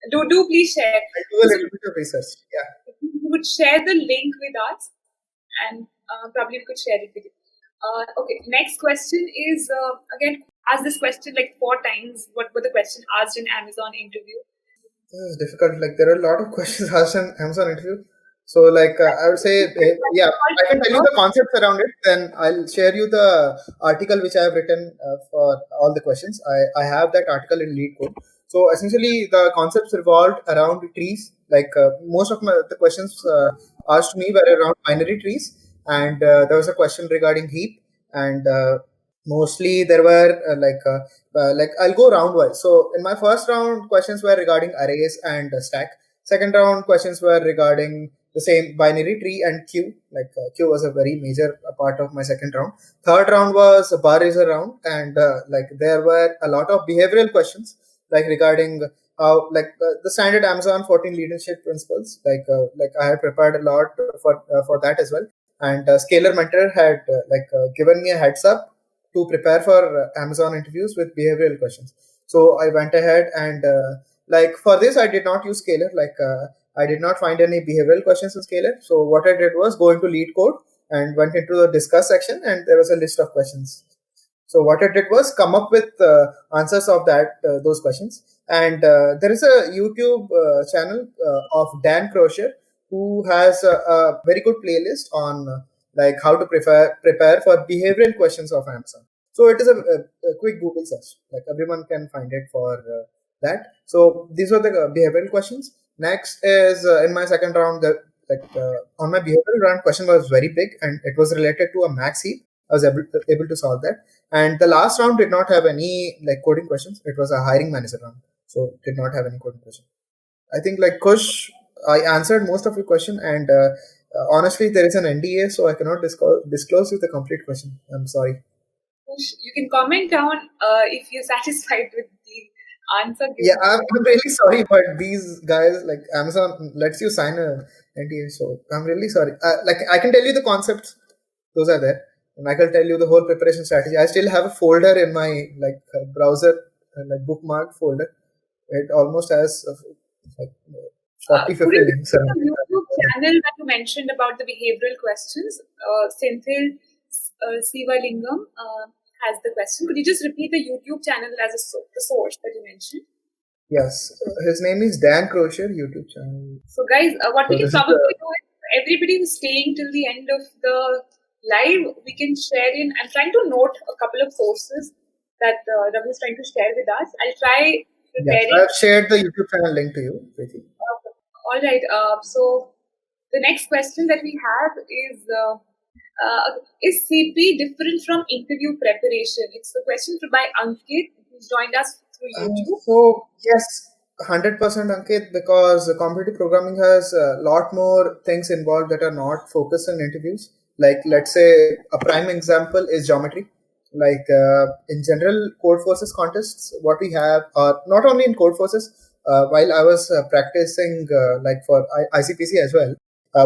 do please share. I'll do a So little bit of research. Yeah. if you would share the link with us, and probably we could share it with you. Okay, next question is again, ask this question like 4 times. What were the question asked in Amazon interview? This is difficult. Like there are a lot of questions asked in Amazon interview. So like I would say, yeah, I can tell you the concepts around it. Then I'll share you the article which I have written for all the questions. I have that article in lead code. So essentially, the concepts revolved around trees. Like most of the questions asked me were around binary trees, and there was a question regarding heap, and mostly there were like I'll go round wise. So in my first round, questions were regarding arrays and stack. Second round, questions were regarding the same binary tree and queue. Like queue was a very major part of my second round. Third round was a bar raiser round, and like there were a lot of behavioral questions, like regarding how the standard Amazon 14 leadership principles. Like I had prepared a lot for that as well. And Scalar Mentor had given me a heads up to prepare for Amazon interviews with behavioral questions. So I went ahead and like for this I did not use Scalar. Like I did not find any behavioral questions in Scalar. So what I did was go into lead code and went into the discuss section, and there was a list of questions. So what I did was come up with answers of that those questions. And there is a YouTube channel of Dan Crocier who has a very good playlist on like how to prepare for behavioral questions of Amazon. So it is a quick Google search. Like everyone can find it for that. So these were the behavioral questions. Next is in my second round, on my behavioral round, question was very big and it was related to a max heap. I was able to solve that. And the last round did not have any like coding questions. It was a hiring manager round, so did not have any coding question. I think like Kush, I answered most of your question, and honestly, there is an NDA, so I cannot disclose you the complete question. I'm sorry. You can comment down if you're satisfied with the answer Yeah, given. I'm really sorry, but these guys like Amazon lets you sign a NDA, so I'm really sorry. Like I can tell you the concepts; those are there, and I can tell you the whole preparation strategy. I still have a folder in my browser, like bookmark folder. It almost has like 40, Could 50 you links repeat around the YouTube it. channel that you mentioned about the behavioral questions? Senthil Sivalingam has the question. Could you just repeat the YouTube channel as the source that you mentioned? Yes, his name is Dan Crocier, YouTube channel. So, guys, what we So can this is probably do is everybody who's staying till the end of the live, we can share in. I'm trying to note a couple of sources that Raghu is trying to share with us. I'll try yes. preparing. I've shared the YouTube channel link to you, Preeti. All right. So the next question that we have is CP different from interview preparation? It's a question by Ankit, who's joined us through YouTube. So yes, 100% Ankit, because competitive programming has a lot more things involved that are not focused on interviews. Like let's say a prime example is geometry. Like in general code forces contests, what we have, not only in code forces, while I was practicing like for ICPC as well,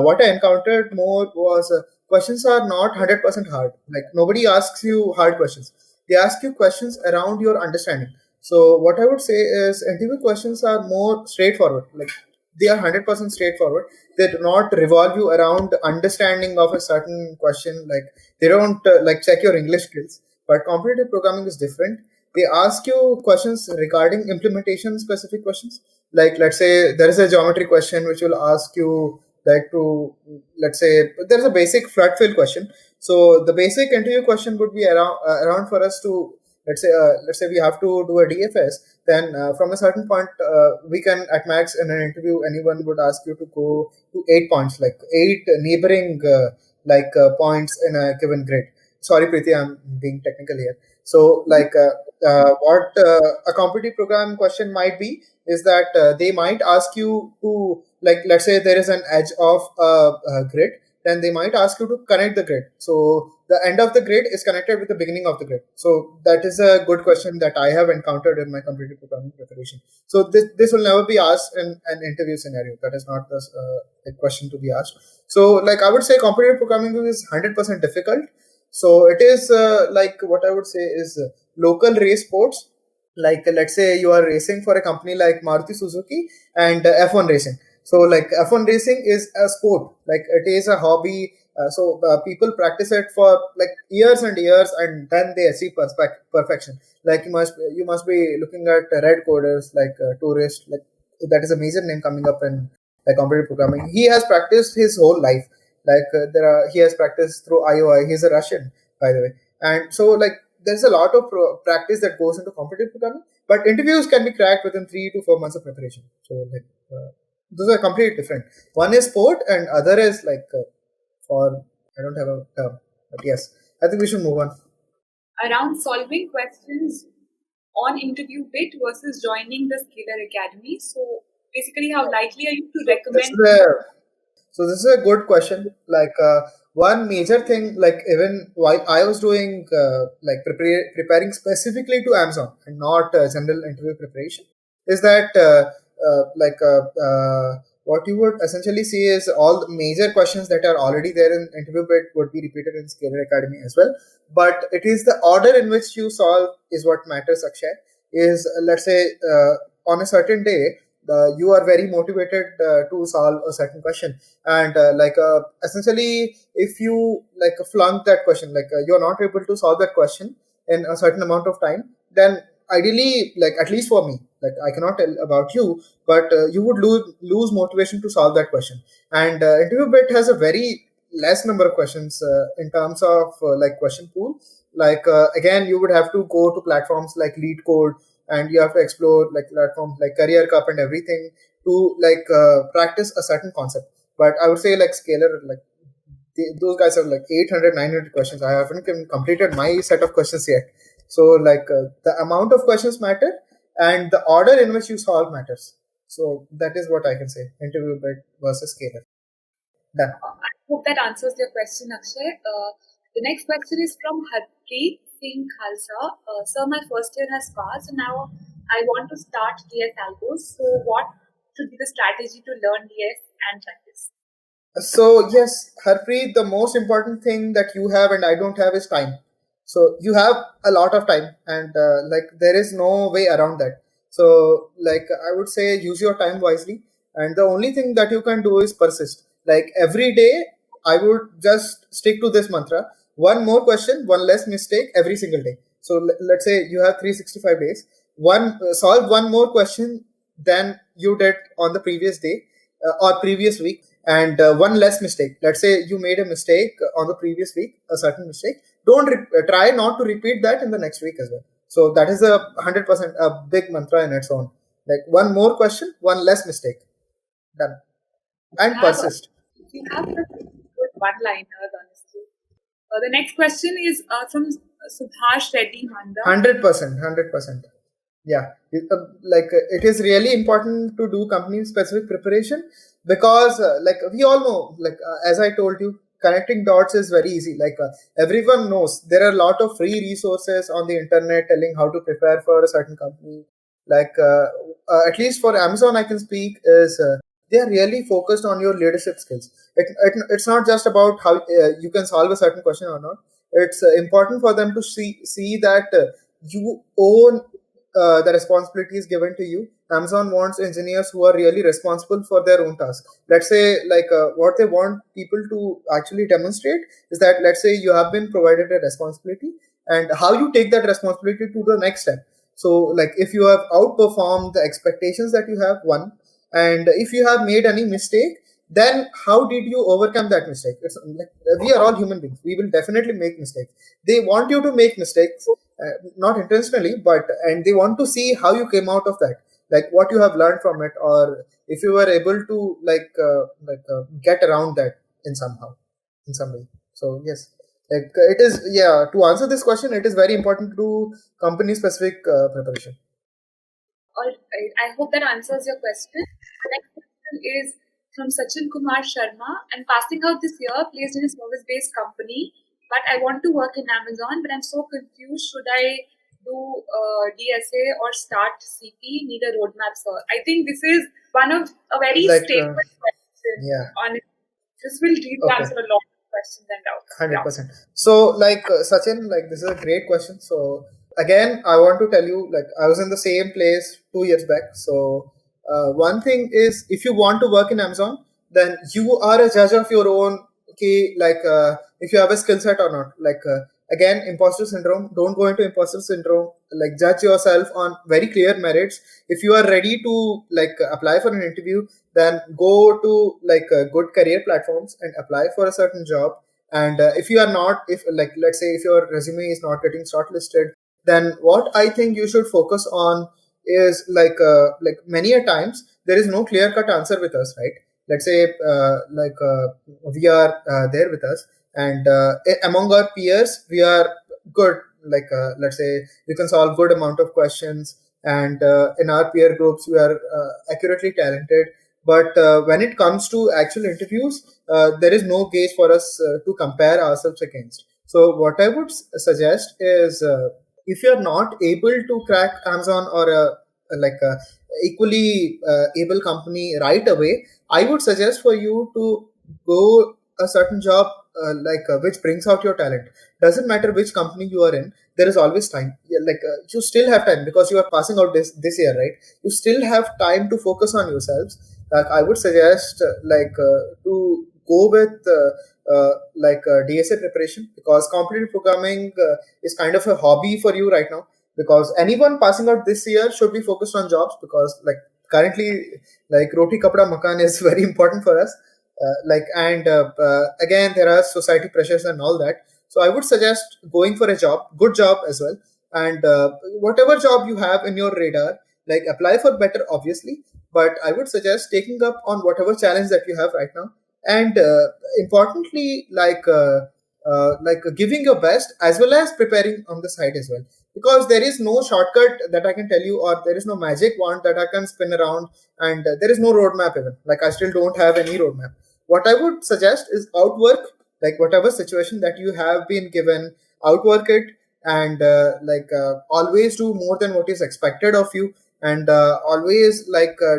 what I encountered more was questions are not 100% hard. Like nobody asks you hard questions. They ask you questions around your understanding. So what I would say is interview questions are more straightforward. Like they are 100% straightforward. They do not revolve you around understanding of a certain question. Like they don't like check your English skills. But competitive programming is different. They ask you questions regarding implementation specific questions. Like let's say there is a geometry question which will ask you like to, let's say there's a basic flood fill question. So the basic interview question would be around for us to, let's say we have to do a DFS. Then from a certain point, we can at max in an interview anyone would ask you to go to 8 points, like eight neighboring points in a given grid. Sorry, Preeti, I'm being technical here. So what a competitive program question might be is that they might ask you to, like let's say there is an edge of a grid, then they might ask you to connect the grid. So the end of the grid is connected with the beginning of the grid. So that is a good question that I have encountered in my competitive programming preparation. So this will never be asked in an interview scenario. That is not the question to be asked. So like I would say competitive programming is 100% difficult. So it is like what I would say is local race sports. Like let's say you are racing for a company like Maruti Suzuki and F1 racing. So like F1 racing is a sport, like it is a hobby. People practice it for like years and years, and then they achieve perfection. Like you must be looking at red coders like tourist, like that is a major name coming up in like competitive programming. He has practiced his whole life. Like he has practiced through IOI. He's a Russian, by the way, and so like there's a lot of practice that goes into competitive programming. But interviews can be cracked within 3 to 4 months of preparation. So like those are completely different. One is sport, and other is like for I don't have a term, but yes, I think we should move on. Around solving questions on interview bit versus joining the Scalar Academy. So basically, how likely are you to This recommend? is a So this is a good question. Like one major thing, like even while I was doing preparing specifically to Amazon and not general interview preparation, is that what you would essentially see is all the major questions that are already there in interview bit would be repeated in Scalar Academy as well. But it is the order in which you solve is what matters. Akshay, is let's say on a certain day you are very motivated to solve a certain question, and essentially if you like flunk that question, like you're not able to solve that question in a certain amount of time, then ideally, like at least for me, like I cannot tell about you, but you would lose motivation to solve that question. And interview bit has a very less number of questions in terms of like question pool. Like again, you would have to go to platforms like Lead Code, and you have to explore like platforms like Career Cup and everything to like practice a certain concept. But I would say like Scalar, like those guys have like 800, 900 questions. I haven't even completed my set of questions yet. So like the amount of questions matter, and the order in which you solve matters. So that is what I can say. Interview bit versus Scalar. Done. I hope that answers your question, Akshay. The next question is from Harpreet Singh Khalsa. Sir, my first year has passed, and now I want to start DS Algos. So, what should be the strategy to learn DS and practice? So yes, Harpreet, the most important thing that you have and I don't have is time. So you have a lot of time, and like there is no way around that. So like I would say, use your time wisely, and the only thing that you can do is persist. Like every day, I would just stick to this mantra: one more question, one less mistake every single day. So let's say you have 365 days. Solve one more question than you did on the previous day or previous week, and one less mistake. Let's say you made a mistake on the previous week, a certain mistake. Don't try not to repeat that in the next week as well. So that is 100% a big mantra in its own. Like one more question, one less mistake. Done. And Have persist. you have the good one-liners, honestly. The next question is from Subhash Reddy Manda. 100%. 100%. Yeah, it is really important to do company specific preparation, because like we all know, like as I told you, connecting dots is very easy. Like everyone knows there are a lot of free resources on the internet telling how to prepare for a certain company. Like at least for Amazon I can speak, is they are really focused on your leadership skills. It's not just about how you can solve a certain question or not. It's important for them to see that you own the responsibility is given to you. Amazon wants engineers who are really responsible for their own task. Let's say, like, what they want people to actually demonstrate is that, let's say, you have been provided a responsibility, and how you take that responsibility to the next step. So, like, if you have outperformed the expectations that you have, one, and if you have made any mistake, then how did you overcome that mistake? It's like, we are all human beings. We will definitely make mistakes. They want you to make mistakes, not intentionally, but and they want to see how you came out of that, like what you have learned from it, or if you were able to get around that in in some way. So yes, like it is, yeah, to answer this question, it is very important to do company specific preparation. All right. I hope that answers your question. The next question is from Sachin Kumar Sharma. I'm passing out this year, placed in a service-based company, but I want to work in Amazon. But I'm so confused. Should I do DSA or start CP? Need a roadmap, sir. I think this is one of a very Like statement question. yeah, On it. This will really okay, answer a lot of questions and doubts. 100%. So like Sachin, like this is a great question. So again, I want to tell you, like I was in the same place 2 years back. So one thing is, if you want to work in Amazon, then you are a judge of your own key, like if you have a skill set or not. Like again, imposter syndrome, don't go into imposter syndrome. Like judge yourself on very clear merits. If you are ready to like apply for an interview, then go to like good career platforms and apply for a certain job. And if you are not, if like let's say if your resume is not getting shortlisted, then what I think you should focus on is like many a times there is no clear cut answer with us, right? Let's say we are there with us, and among our peers we are good. Like let's say we can solve good amount of questions, and in our peer groups we are accurately talented. But when it comes to actual interviews, there is no gauge for us to compare ourselves against. So what I would suggest is, if you're not able to crack Amazon or like a equally able company right away, I would suggest for you to go a certain job which brings out your talent. Doesn't matter which company you are in, there is always time. Yeah, like you still have time because you are passing out this year, right? You still have time to focus on yourselves. Like I would suggest to go with DSA preparation, because competitive programming is kind of a hobby for you right now. Because anyone passing out this year should be focused on jobs, because like currently, like roti kapda makan is very important for us. Again, there are society pressures and all that. So I would suggest going for a job, good job as well, and whatever job you have in your radar, like apply for better, obviously. But I would suggest taking up on whatever challenge that you have right now, and importantly, like giving your best as well as preparing on the side as well, because there is no shortcut that I can tell you, or there is no magic wand that I can spin around, and there is no roadmap even. Like I still don't have any roadmap. What I would suggest is outwork, like whatever situation that you have been given, outwork it, and always do more than what is expected of you, and always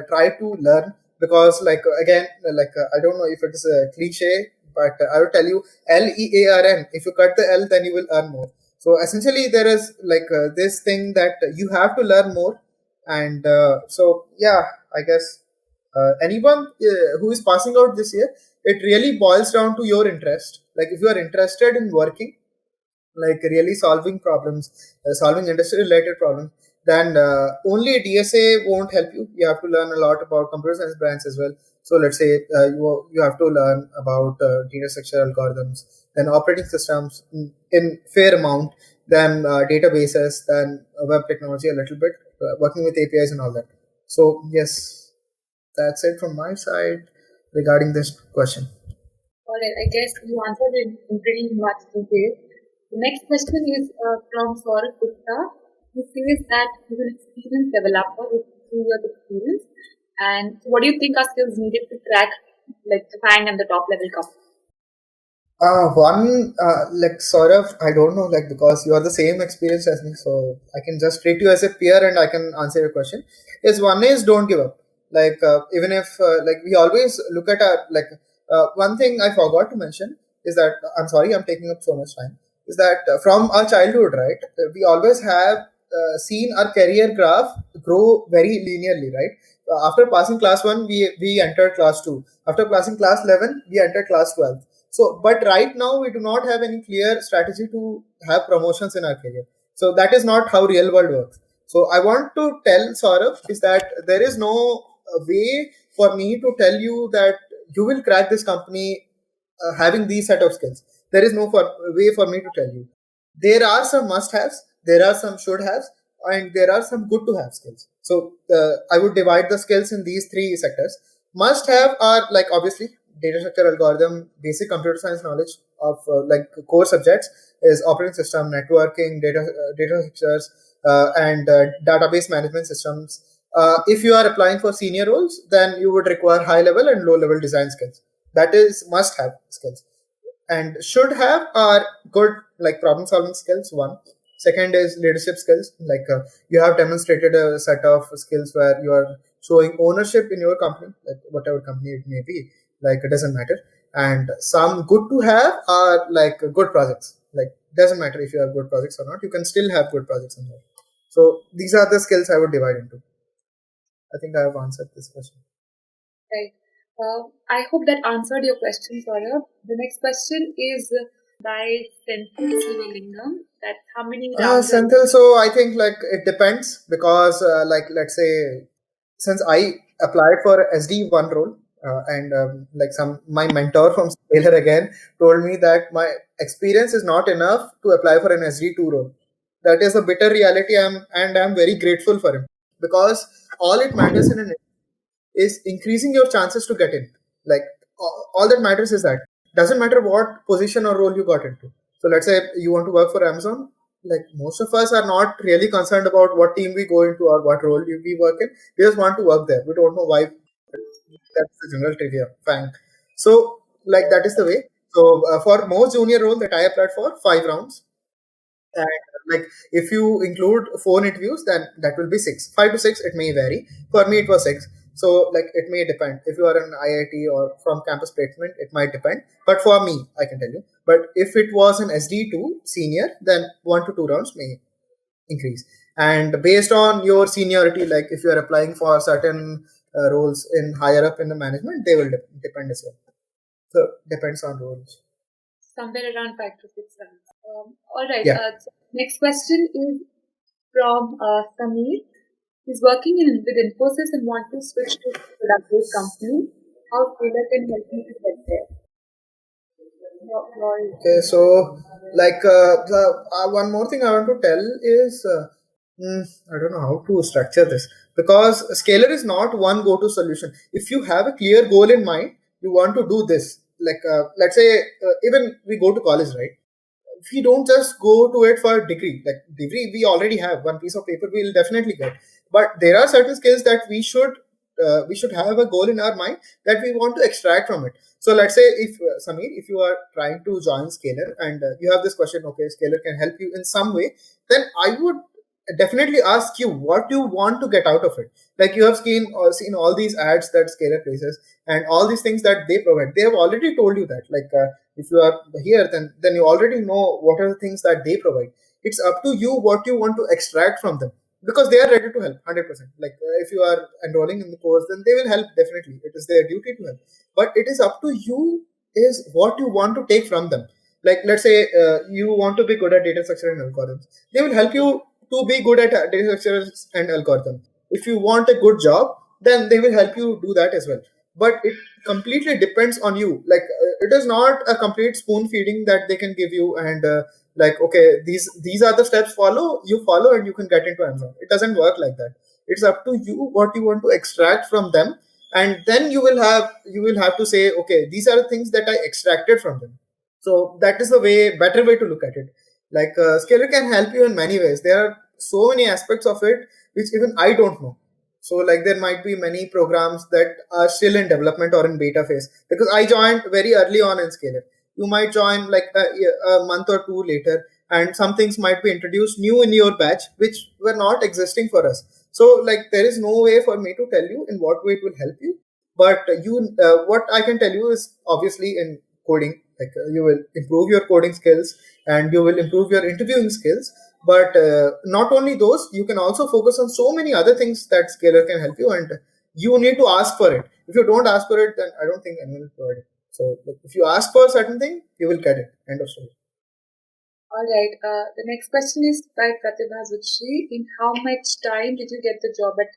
try to learn, because again, I don't know if it is a cliche, but I will tell you, LEARN. If you cut the L, then you will earn more. So essentially, there is this thing that you have to learn more, and so yeah, I guess anyone who is passing out this year, it really boils down to your interest. Like if you are interested in working, like really solving problems, solving industry related problems, then only DSA won't help you. You have to learn a lot about computer science branch as well. So let's say you have to learn about data structure algorithms, then operating systems in fair amount, then databases, then web technology a little bit, working with APIs and all that. So yes, that's it from my side regarding this question. All right, I guess you answered it in pretty much detail. The next question is from Saurabh Gupta, who says that he's an experienced developer with 2 years experience. And what do you think are skills needed to crack, like to find at the top level company? One, like sort of, I don't know, like because you are the same experience as me, so I can just treat you as a peer and I can answer your question. Is one is don't give up. Like even if like we always look at our one thing I forgot to mention is that I'm sorry I'm taking up so much time. Is that from our childhood, right? We always have seen our career graph grow very linearly, right? After passing class one, we entered class two. After passing class 11, we entered class 12. So, but right now we do not have any clear strategy to have promotions in our career. So that is not how real world works. So I want to tell Saurabh is that there is no way for me to tell you that you will crack this company having these set of skills. There is no way for me to tell you. There are some must haves, there are some should haves, and there are some good to have skills. So I would divide the skills in these three sectors. Must have are like obviously data structure algorithm, basic computer science knowledge of like core subjects is operating system, networking, data structures, and database management systems. If you are applying for senior roles, then you would require high level and low level design skills. That is must have skills. And should have are good, like problem solving skills. One, second is leadership skills, you have demonstrated a set of skills where you are showing ownership in your company, like whatever company it may be, like it doesn't matter. And some good to have are like good projects, like doesn't matter if you have good projects or not, you can still have good projects in there. So these are the skills I would divide into. I think I have answered this question. Right. I hope that answered your question, Saurabh. The next question is by Senthil Sivalingam, that how many rounds are Senthil, so I think like it depends, because like let's say since I applied for SD1 role, and like some my mentor from Scalar again told me that my experience is not enough to apply for an SD2 role. That is a bitter reality, and I'm very grateful for him, because all it matters in an is increasing your chances to get in. Like all that matters is that doesn't matter what position or role you got into. So let's say you want to work for Amazon. Like most of us are not really concerned about what team we go into or what role we work in. We just want to work there. We don't know why. That's the general trivia. Fine. So like that is the way. So for most junior role that I applied for, 5 rounds. And like if you include 4 interviews, then that will be 6, 5 to 6. It may vary. For me, it was 6. So like it may depend. If you are an IIT or from campus placement, it might depend. But for me, I can tell you. But if it was an SD2 senior, then 1 to 2 rounds may increase. And based on your seniority, like if you are applying for certain roles in higher up in the management, they will depend as well. So depends on roles. somewhere around 5 to 6 rounds? All right. Yeah. So next question is from Sameer. He's working with Infosys and want to switch to a product-based company. How Taylor can help me to get there? Right. Okay, so one more thing I want to tell is I don't know how to structure this, because scalar is not one go-to solution. If you have a clear goal in mind, you want to do this. Let's say even we go to college, right? We don't just go to it for degree. Like degree, we already have one piece of paper. We'll definitely get, but there are certain skills that we should have a goal in our mind that we want to extract from it. So let's say if Samir, if you are trying to join Scalar and you have this question, okay, Scalar can help you in some way, then I would definitely ask you what you want to get out of it. Like you have seen all these ads that Scalar places and all these things that they provide. They have already told you that. If you are here, then you already know what are the things that they provide. It's up to you what you want to extract from them, because they are ready to help 100%. If you are enrolling in the course, then they will help. Definitely, it is their duty to help, but it is up to you is what you want to take from them. Like let's say you want to be good at data structure and algorithms, they will help you to be good at data structures and algorithm. If you want a good job, then they will help you do that as well. But it completely depends on you. It is not a complete spoon feeding that they can give you, and okay, these are the steps, follow, you follow and you can get into Amazon. It doesn't work like that. It's up to you what you want to extract from them, and then you will have to say, okay, these are the things that I extracted from them. So that is the better way to look at it. Scalar can help you in many ways. There are so many aspects of it which even I don't know. So there might be many programs that are still in development or in beta phase, because I joined very early on in Scalar. You might join like a month or two later, and some things might be introduced new in your batch which were not existing for us. So there is no way for me to tell you in what way it will help you. But what I can tell you is obviously in coding, you will improve your coding skills and you will improve your interviewing skills. But not only those, you can also focus on so many other things that Scalar can help you, and you need to ask for it. If you don't ask for it, then I don't think anyone will provide it. So if you ask for a certain thing, you will get it. End of story. All right. The next question is by Pratibha Zutshi. In how much time did you get the job at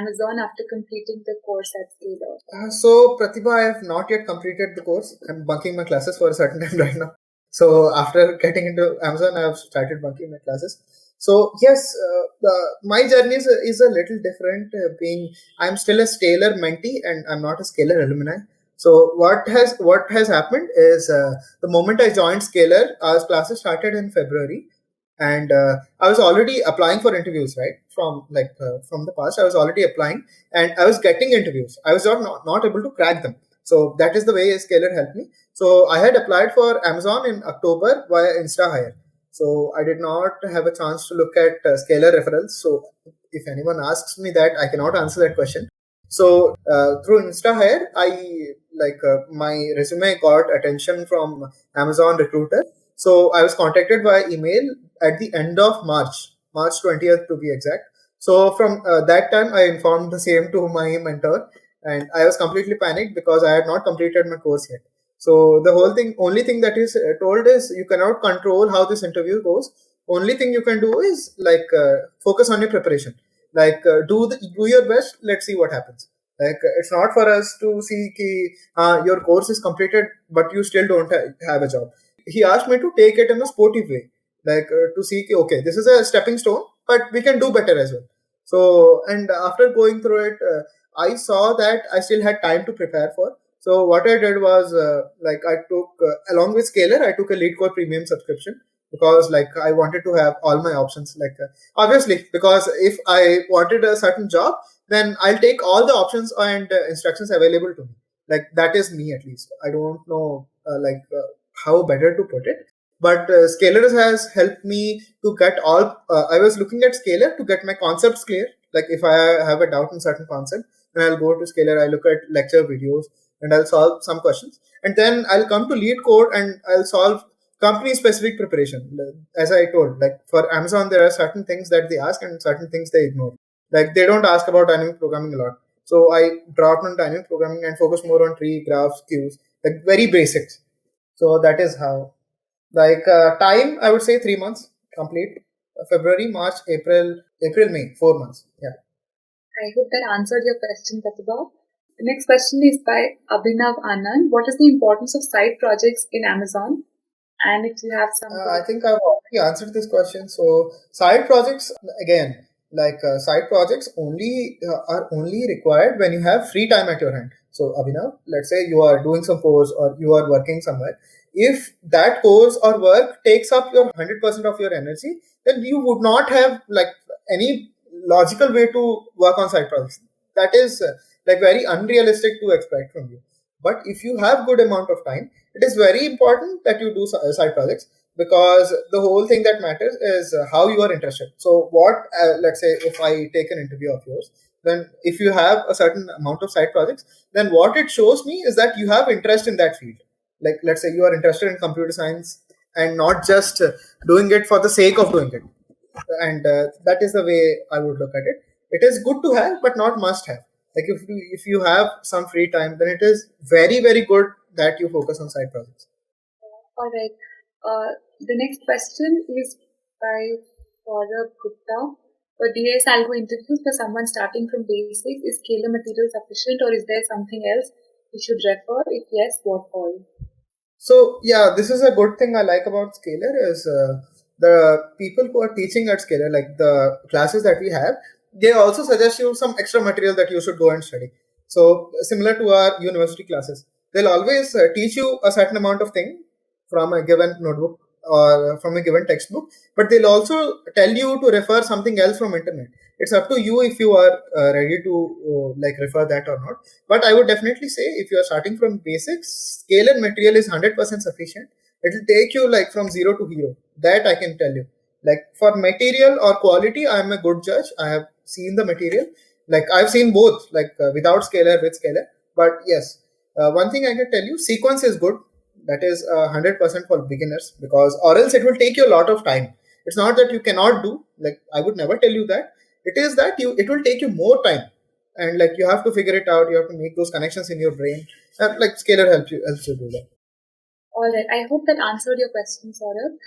Amazon after completing the course at Scalar? So Pratibha, I have not yet completed the course. I'm bunking my classes for a certain time right now. So after getting into Amazon, I have started bunking my classes. So yes, my journey is a little different. Being I'm still a Scalar mentee and I'm not a Scalar alumni. So what has happened is the moment I joined Scalar, our classes started in February, and I was already applying for interviews, right? From the past, I was already applying and I was getting interviews. I was not able to crack them. So that is the way Scalar helped me. So I had applied for Amazon in October via InstaHire. So I did not have a chance to look at Scalar referrals. So if anyone asks me that, I cannot answer that question. So through InstaHire, my resume got attention from Amazon recruiter. So I was contacted by email at the end of March 20th to be exact. So from that time, I informed the same to my mentor, and I was completely panicked because I had not completed my course yet. So the only thing that is told is you cannot control how this interview goes. Only thing you can do is focus on your preparation. Do your best. Let's see what happens. It's not for us to see your course is completed, but you still don't have a job. He asked me to take it in a sportive way, to see okay, this is a stepping stone, but we can do better as well. So and after going through it, I saw that I still had time to prepare for. So what I did was I took along with Scalar, I took a lead core premium subscription, because I wanted to have all my options. Obviously, because if I wanted a certain job, then I'll take all the options and instructions available to me. That is me, at least. I don't know how better to put it, but Scalar has helped me to get all. I was looking at Scalar to get my concepts clear. Like if I have a doubt in certain concept, then I'll go to Scalar. I look at lecture videos and I'll solve some questions, and then I'll come to lead code and I'll solve company specific preparation. As I told, for Amazon, there are certain things that they ask and certain things they ignore. They don't ask about dynamic programming a lot. So I dropped on dynamic programming and focus more on tree, graphs, queues, very basics. So that is how. Time, I would say 3 months complete. February, March, April, May, 4 months. Yeah. I hope that answered your question, Pratibha. The next question is by Abhinav Anand. What is the importance of side projects in Amazon? And if you have some I think I've already answered this question. So side projects again, side projects only are only required when you have free time at your hand. So Abhinav, let's say you are doing some course or you are working somewhere. If that course or work takes up your 100% of your energy, then you would not have like any logical way to work on side projects. That is like very unrealistic to expect from you. But if you have good amount of time, it is very important that you do side projects, because the whole thing that matters is how you are interested. So what let's say if I take an interview of yours, then if you have a certain amount of side projects, then what it shows me is that you have interest in that field. Like let's say you are interested in computer science and not just doing it for the sake of doing it. And that is the way I would look at it. It is good to have but not must have. Like if you have some free time, then it is very good that you focus on side projects. All right. The next question is by Saurabh Gupta. For DS Algo interviews for someone starting from basics, is scalar material sufficient or is there something else we should refer? If yes, what all? So yeah, this is a good thing I like about Scalar is the people who are teaching at Scalar, like the classes that we have, they also suggest you some extra material that you should go and study. So similar to our university classes, they'll always teach you a certain amount of thing from a given notebook or from a given textbook, but they'll also tell you to refer something else from internet. It's up to you if you are ready to like refer that or not. But I would definitely say if you are starting from basics, scalar material is 100% sufficient. It will take you like from zero to hero. That I can tell you. Like for material or quality, I am a good judge. I have seen the material. Like I've seen both, like without scalar, with scalar. But yes, one thing I can tell you, sequence is good. That is 100% for beginners, because or else it will take you a lot of time. It's not that you cannot do. Like I would never tell you that. It is that it will take you more time, and like you have to figure it out. You have to make those connections in your brain. Like scalar helps you do that. All right. I hope that answered your question, Saurabh.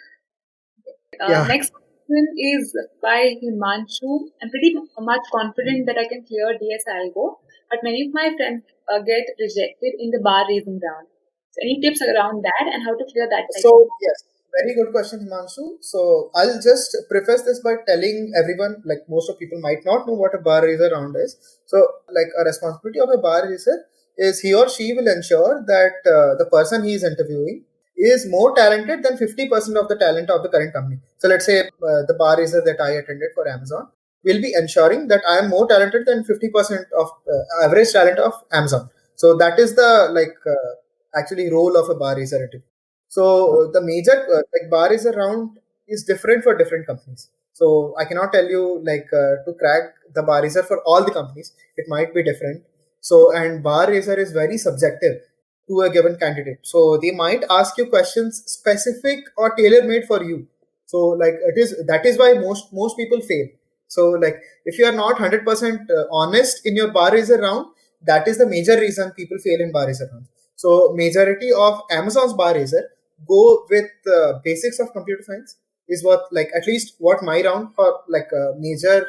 Yeah. Next question is by Himanshu. I'm pretty much confident that I can clear DS Algo, but many of my friends get rejected in the bar raising round. So, any tips around that and how to clear that type of? So yes, very good question, Himanshu. So I'll just preface this by telling everyone, like most of people might not know what a bar raiser round is. So like a responsibility of a bar raiser is he or she will ensure that the person he is interviewing is more talented than 50% of the talent of the current company. So let's say the bar raiser that I attended for Amazon will be ensuring that I am more talented than 50% of average talent of Amazon. So that is the actually role of a bar raiser interview. So the major like bar is around is different for different companies. So I cannot tell you to crack the bar raiser for all the companies. It might be different. So and bar raiser is very subjective to a given candidate. So they might ask you questions specific or tailor made for you. So like it is that is why most people fail. So like if you are not 100% honest in your bar raiser round, that is the major reason people fail in bar raiser round. So majority of Amazon's bar raiser go with basics of computer science is what like at least what my round for like major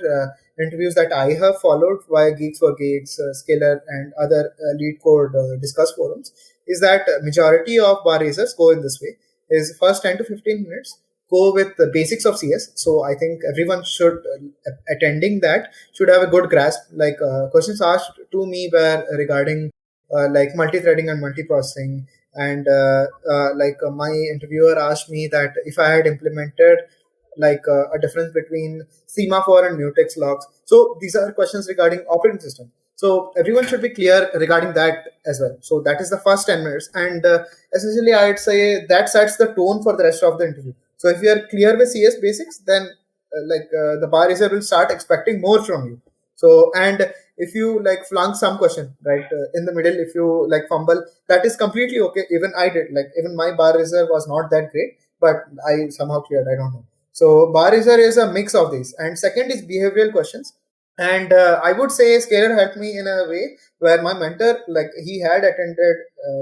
interviews that I have followed via Geeks for Gates, Scalar, and other lead code discuss forums is that majority of bar raisers go in this way. Is first 10 to 15 minutes go with the basics of CS. So I think everyone should attending that should have a good grasp. Like questions asked to me were regarding like multi-threading and multiprocessing, and my interviewer asked me that if I had implemented a difference between semaphore and mutex logs. So these are questions regarding operating system. So everyone should be clear regarding that as well. So that is the first 10 minutes, and essentially I'd say that sets the tone for the rest of the interview. So if you are clear with CS basics, then the bar raiser will start expecting more from you. So and if you like flunk some question right in the middle, if you like fumble, that is completely okay. Even I did, like even my bar raiser was not that great, but I somehow cleared. I don't know. So bar raiser is a mix of these, and second is behavioral questions. And I would say Scalar helped me in a way where my mentor, like he had attended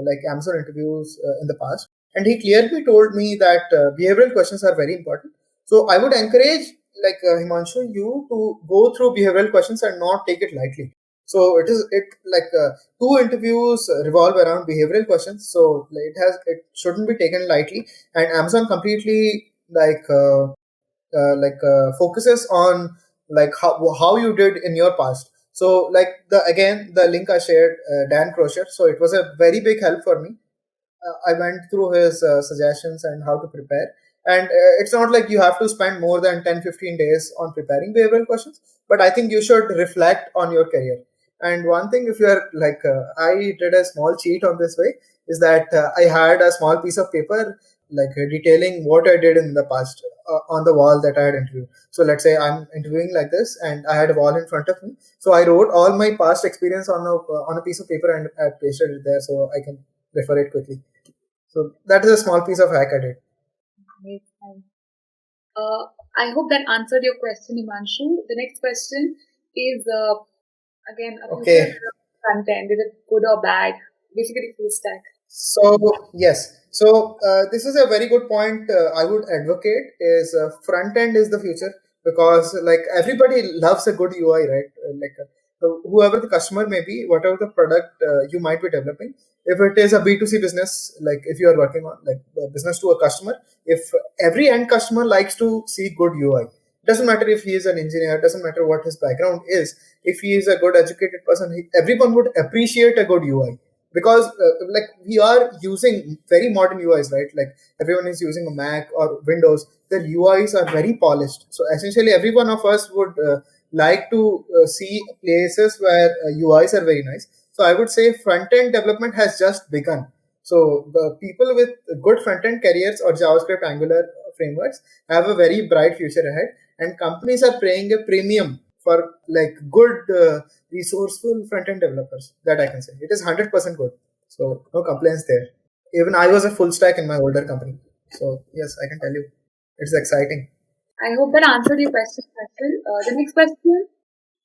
like Amazon interviews in the past, and he clearly told me that behavioral questions are very important. So I would encourage Himanshu, you to go through behavioral questions and not take it lightly. So it like two interviews revolve around behavioral questions. So it shouldn't be taken lightly. And Amazon completely focuses on like how you did in your past. So like the link I shared, Dan Crochet. So it was a very big help for me. I went through his suggestions and how to prepare. And it's not like you have to spend more than 10-15 days on preparing behavioral questions, but I think you should reflect on your career. And one thing, if you're I did a small cheat on this way, is that I had a small piece of paper detailing what I did in the past on the wall that I had interviewed. So let's say I'm interviewing like this, and I had a wall in front of me. So I wrote all my past experience on a piece of paper and I pasted it there so I can refer it quickly. So that is a small piece of hack I did. Makes sense. I hope that answered your question, Imanshu. The next question is again a future Okay. content. Is it good or bad? Basically, full stack. So yes. So this is a very good point. I would advocate is front end is the future, because like everybody loves a good UI, right? So whoever the customer may be, whatever the product you might be developing, if it is a B2C business, like if you are working on like business to a customer, if every end customer likes to see good UI, doesn't matter if he is an engineer, doesn't matter what his background is. If he is a good educated person, everyone would appreciate a good UI, because like we are using very modern UIs, right? Like everyone is using a Mac or Windows. Their UIs are very polished. So essentially, every one of us would like to see places where UIs are very nice. So I would say front end development has just begun. So the people with good front end careers or JavaScript, Angular frameworks have a very bright future ahead, and companies are paying a premium for like good resourceful front end developers. That I can say it is 100% good. So no complaints there. Even I was a full stack in my older company. So yes, I can tell you, it's exciting. I hope that answered your question, Faisal. The next question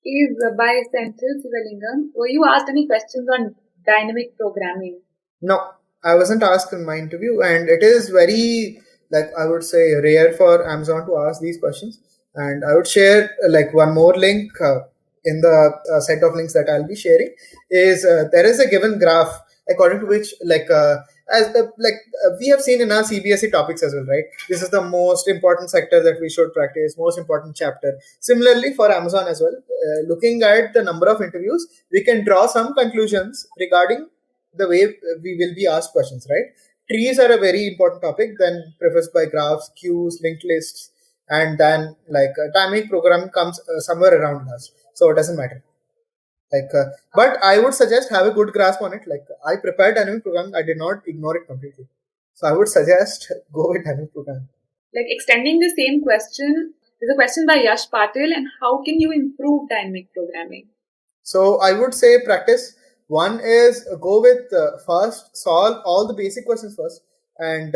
is by Senthil Sivalingam. Were you asked any questions on dynamic programming? No, I wasn't asked in my interview, and it is very, like I would say, rare for Amazon to ask these questions. And I would share like one more link in the set of links that I'll be sharing. Is there is a given graph according to which we have seen in our CBSE topics as well, right? This is the most important sector that we should practice, most important chapter. Similarly, for Amazon as well, looking at the number of interviews, we can draw some conclusions regarding the way we will be asked questions, right? Trees are a very important topic, then prefaced by graphs, queues, linked lists, and then dynamic programming comes somewhere around us. So it doesn't matter. But I would suggest have a good grasp on it. Like I prepared dynamic programming, I did not ignore it completely. So I would suggest go with dynamic programming. Like extending the same question, there's a question by Yash Patil, and how can you improve dynamic programming? So I would say practice. One is go with first solve all the basic questions first, and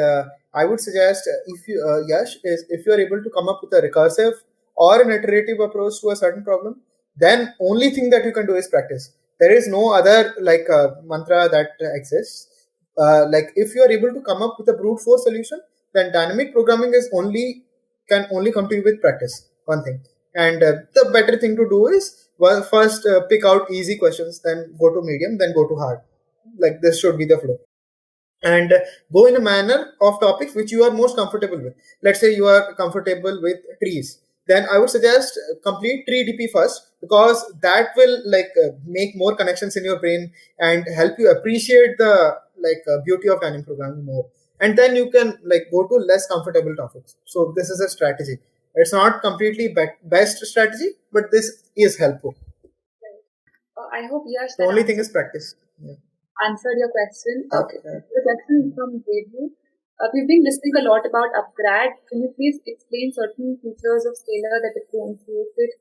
I would suggest if you Yash is if you are able to come up with a recursive or an iterative approach to a certain problem, then only thing that you can do is practice. There is no other mantra that exists. Like if you are able to come up with a brute force solution, then dynamic programming is only can only come to you with practice. One thing, and the better thing to do is well, first pick out easy questions, then go to medium, then go to hard. Like this should be the flow, and go in a manner of topics which you are most comfortable with. Let's say you are comfortable with trees, then I would suggest complete tree DP first, because that will make more connections in your brain and help you appreciate the beauty of dynamic programming more. And then you can go to less comfortable topics. So this is a strategy. It's not completely best strategy, but this is helpful. I hope Yash The that only thing is practice. Yeah. answered your question. Okay. The question is from Raghu. We've been listening a lot about upgrad. Can you please explain certain features of Scalar that differentiates it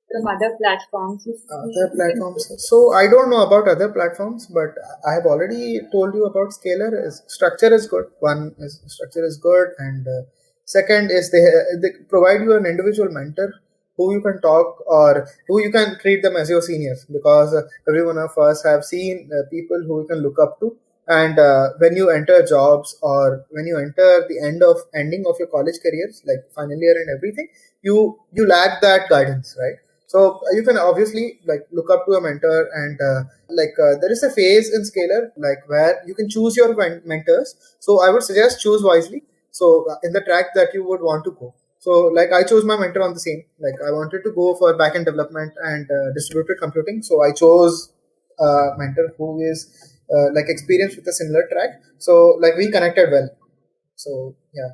from other platforms? Other platforms. So I don't know about other platforms, but I have already told you about Scalar. Structure is good. One is structure is good, and second is they provide you an individual mentor who you can talk, or who you can treat them as your seniors, because every one of us have seen people who you can look up to. And when you enter jobs, or when you enter the ending of your college careers, like final year and everything, you lack that guidance, right? So you can obviously like look up to a mentor, and there is a phase in Scalar like where you can choose your mentors. So I would suggest choose wisely. So in the track that you would want to go. So like I chose my mentor on the same. Like I wanted to go for backend development and distributed computing. So I chose a mentor who is like experienced with a similar track. So like we connected well. So yeah,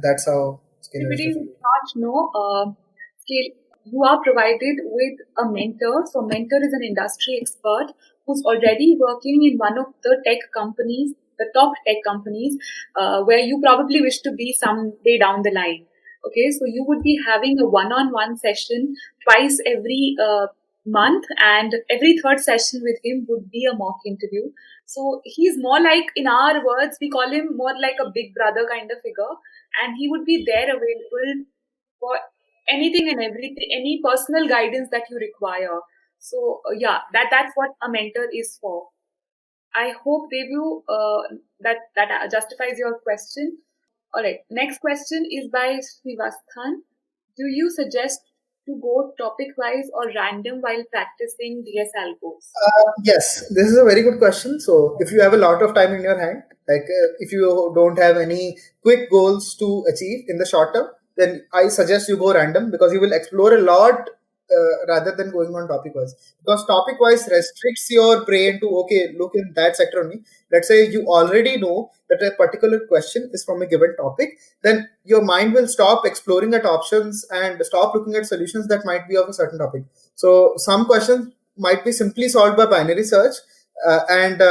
that's how Scalar is Everybody different. who does not know, scale, you are provided with a mentor. So, mentor is an industry expert who's already working in one of the tech companies, the top tech companies, where you probably wish to be someday down the line. Okay, so you would be having a one-on-one session twice every month, and every third session with him would be a mock interview. So he's more like, in our words, we call him more like a big brother kind of figure, and he would be there available for anything and everything, any personal guidance that you require. So yeah, that's what a mentor is for. I hope, Devu, that justifies your question. All right, next question is by Srivasthan. Do you suggest to go topic wise or random while practicing DS algos? Yes, this is a very good question. So, if you have a lot of time in your hand, like if you don't have any quick goals to achieve in the short term, then I suggest you go random because you will explore a lot rather than going on topic wise. Because topic wise restricts your brain to, okay, look in that sector only. Let's say you already know that a particular question is from a given topic, then your mind will stop exploring at options and stop looking at solutions that might be of a certain topic. So, some questions might be simply solved by binary search, and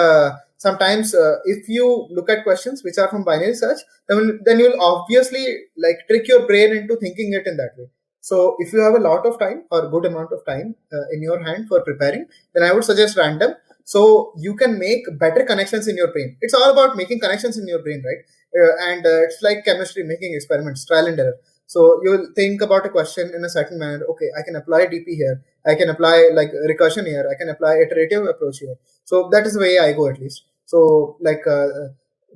sometimes if you look at questions which are from binary search, then you'll obviously like trick your brain into thinking it in that way. So if you have a lot of time or good amount of time in your hand for preparing, then I would suggest random, so you can make better connections in your brain. It's all about making connections in your brain, right? And it's like chemistry, making experiments, trial and error. So you'll think about a question in a certain manner. Okay, I can apply DP here. I can apply like recursion here. I can apply iterative approach here. So that is the way I go at least. So like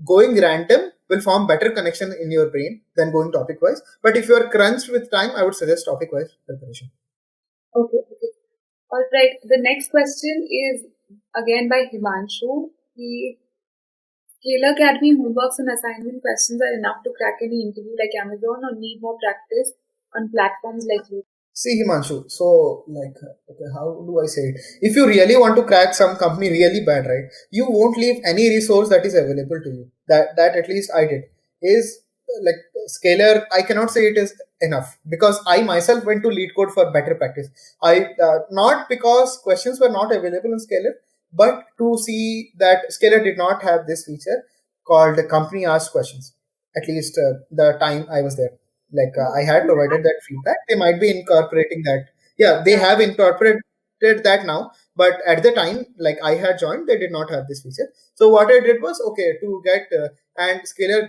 going random will form better connection in your brain than going topic wise. But if you are crunched with time, I would suggest topic wise preparation. Okay, okay. All right. The next question is again by Himanshu. He Scalar Academy homeworks and assignment questions are enough to crack any interview like Amazon, or need more practice on platforms like YouTube? See, Himanshu, so like, okay, how do I say it? If you really want to crack some company really bad, right, you won't leave any resource that is available to you. That at least I did. Is like Scalar. I cannot say it is enough because I myself went to lead code for better practice. I not because questions were not available in Scalar, but to see that Scalar did not have this feature called company asked questions. At least the time I was there, like Oh, I had you provided that feedback. They might be incorporating that. Yeah, they have, have incorporated that now, but at the time like I had joined, they did not have this feature. So what I did was, okay, to get and Scalar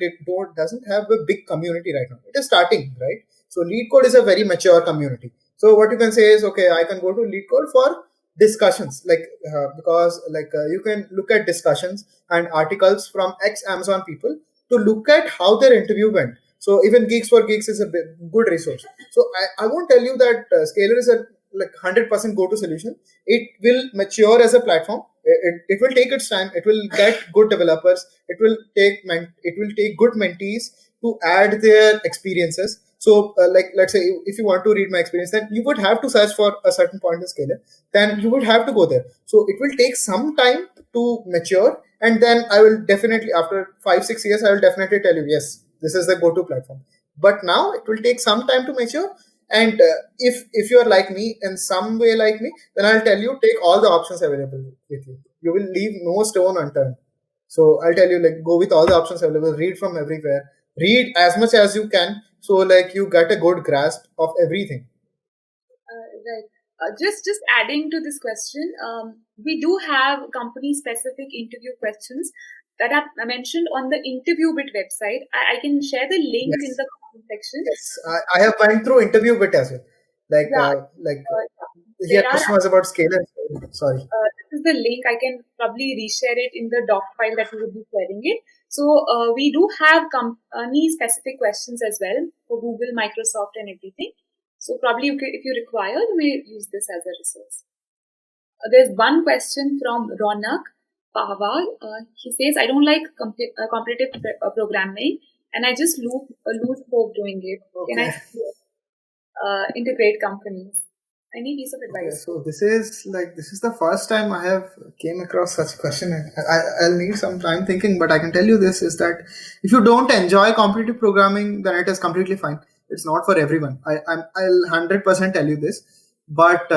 doesn't have a big community right now. It is starting, right? So lead code is a very mature community. So what you can say is, okay, I can go to lead code for discussions, like because like you can look at discussions and articles from ex Amazon people to look at how their interview went. So even Geeks for Geeks is a good resource. So I won't tell you that Scalar is a like 100% go-to solution. It will mature as a platform. It will take its time. It will get good developers. It will take good mentees to add their experiences. So like let's say if you want to read my experience, then you would have to search for a certain point in Scalar. Then you would have to go there. So it will take some time to mature, and then I will definitely, after 5 6 years, I will definitely tell you, yes, this is the go-to platform. But now it will take some time to mature, and if you are like me, in some way like me, then I'll tell you, take all the options available with you. You will leave no stone unturned. So I'll tell you, like, go with all the options available, read from everywhere, read as much as you can, so like you get a good grasp of everything. Right. Just adding to this question, we do have company specific interview questions that are mentioned on the interview bit website. I can share the link in Yes. the comment section. Yes, I have went through interview bit as well. Yeah, Like there your are. question was about scalar. Sorry. This is the link. I can probably reshare it in the doc file that we will be sharing it. So we do have company specific questions as well for Google, Microsoft, and everything. So probably if you require, you may use this as a resource. There's one question from Ronak Pahwal. He says, I don't like competitive programming and I just lose hope doing it. Can I Okay. integrate companies? Any piece of Okay, advice? so this is the first time I have came across such a question. And I'll need some time thinking, but I can tell you this is that if you don't enjoy competitive programming, then it is completely fine. It's not for everyone. I'll 100% tell you this. But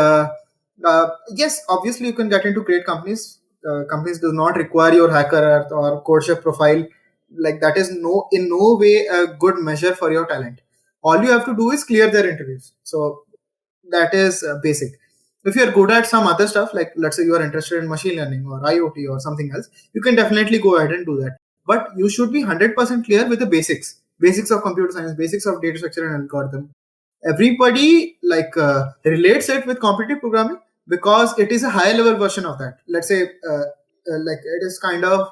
yes, obviously you can get into great companies. Companies do not require your hacker or courtship profile. Like that is in no way a good measure for your talent. All you have to do is clear their interviews. So that is basic. If you're good at some other stuff, like let's say you are interested in machine learning or IoT or something else, you can definitely go ahead and do that. But you should be 100% clear with the basics of computer science, basics of data structure and algorithm. Everybody relates it with competitive programming because it is a higher level version of that. Let's say like it is kind of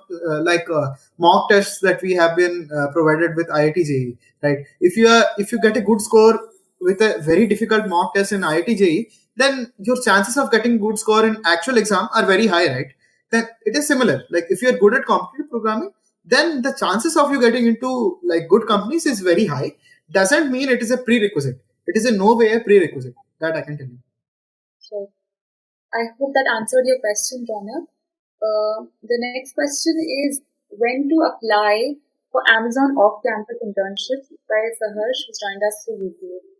mock tests that we have been provided with IIT JEE, right? If you get a good score with a very difficult mock test in IIT JEE, then your chances of getting good score in actual exam are very high, right? Then it is similar. Like if you're good at competitive programming, then the chances of you getting into like good companies is very high. Doesn't mean it is a prerequisite. It is in no way a prerequisite. That I can tell you. So I hope that answered your question, Ronak. The next question is when to apply for Amazon off-campus internships by Saharsh, who joined us through YouTube.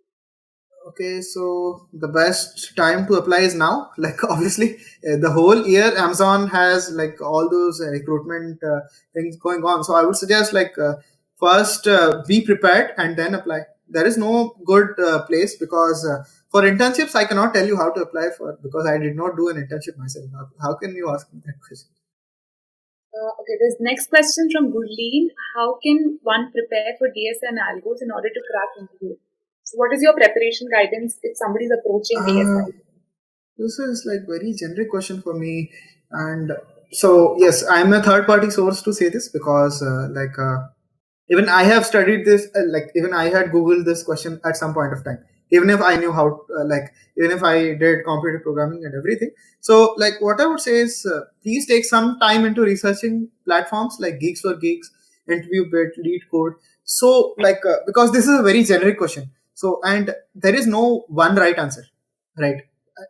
Okay, so the best time to apply is now. Like obviously, the whole year Amazon has like all those recruitment things going on. So I would suggest first be prepared and then apply. There is no good place because for internships I cannot tell you how to apply for because I did not do an internship myself. How can you ask me that question? Okay, this next question from Gurleen. How can one prepare for DSN algos in order to crack interview? So what is your preparation guidance if somebody is approaching Uh, DSI? This is like very generic question for me, and so yes, I'm a third party source to say this because even I have studied this. Like even I had googled this question at some point of time. Even if I knew how, even if I did computer programming and everything. So like what I would say is, please take some time into researching platforms like Geeks for Geeks, Interview Bit, Lead Code. So because this is a very generic question. So and there is no one right answer, right?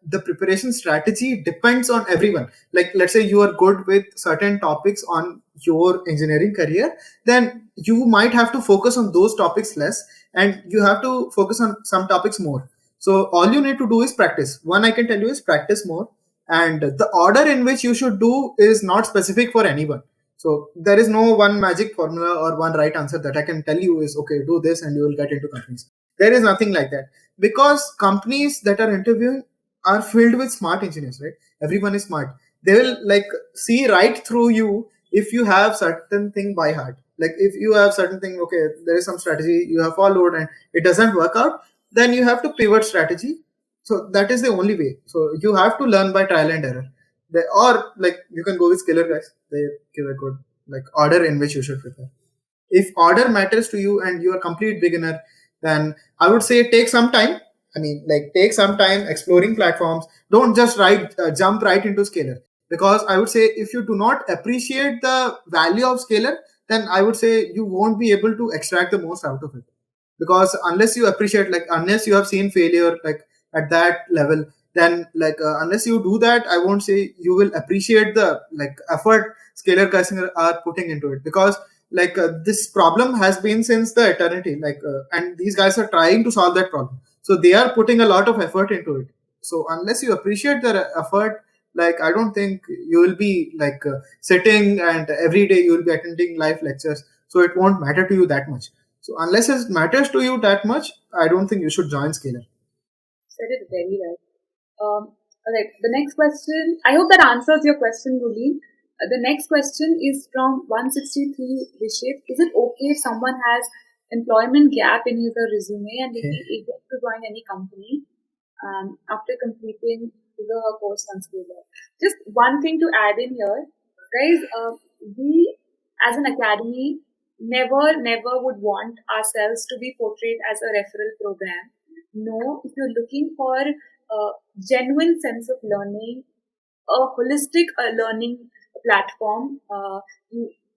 The preparation strategy depends on everyone. Like let's say you are good with certain topics on your engineering career, then you might have to focus on those topics less and you have to focus on some topics more. So all you need to do is practice. One I can tell you is practice more, and the order in which you should do is not specific for anyone. So there is no one magic formula or one right answer that I can tell you is okay, do this and you will get into companies. There is nothing like that because companies that are interviewing are filled with smart engineers, right? Everyone is smart. They will like see right through you if you have certain thing by heart. Like if you have certain thing, okay, there is some strategy you have followed and it doesn't work out, then you have to pivot strategy. So that is the only way. So you have to learn by trial and error. Or like you can go with Skiller guys. They give a good like order in which you should prepare. If order matters to you and you're a complete beginner, then I would say take some time. I mean, like take some time exploring platforms. Don't just jump right into Scalar, because I would say if you do not appreciate the value of Scalar, then I would say you won't be able to extract the most out of it. Because unless you appreciate, like unless you have seen failure like at that level, then unless you do that, I won't say you will appreciate the like effort Scalar guys are putting into it. Because this problem has been since the eternity, and these guys are trying to solve that problem, so they are putting a lot of effort into it. So unless you appreciate their effort, like I don't think you will be sitting and every day you will be attending live lectures, so it won't matter to you that much. So unless it matters to you that much, I don't think you should join Scalar. Said it very well. Alright, the next question. I hope that answers your question, Guli. The next question is from 163 Rishit. Is it okay if someone has employment gap in his resume and will be able to join any company after completing his or her course on Scalar? Just one thing to add in here, guys. We as an academy never would want ourselves to be portrayed as a referral program. No, if you're looking for a genuine sense of learning, a holistic learning platform,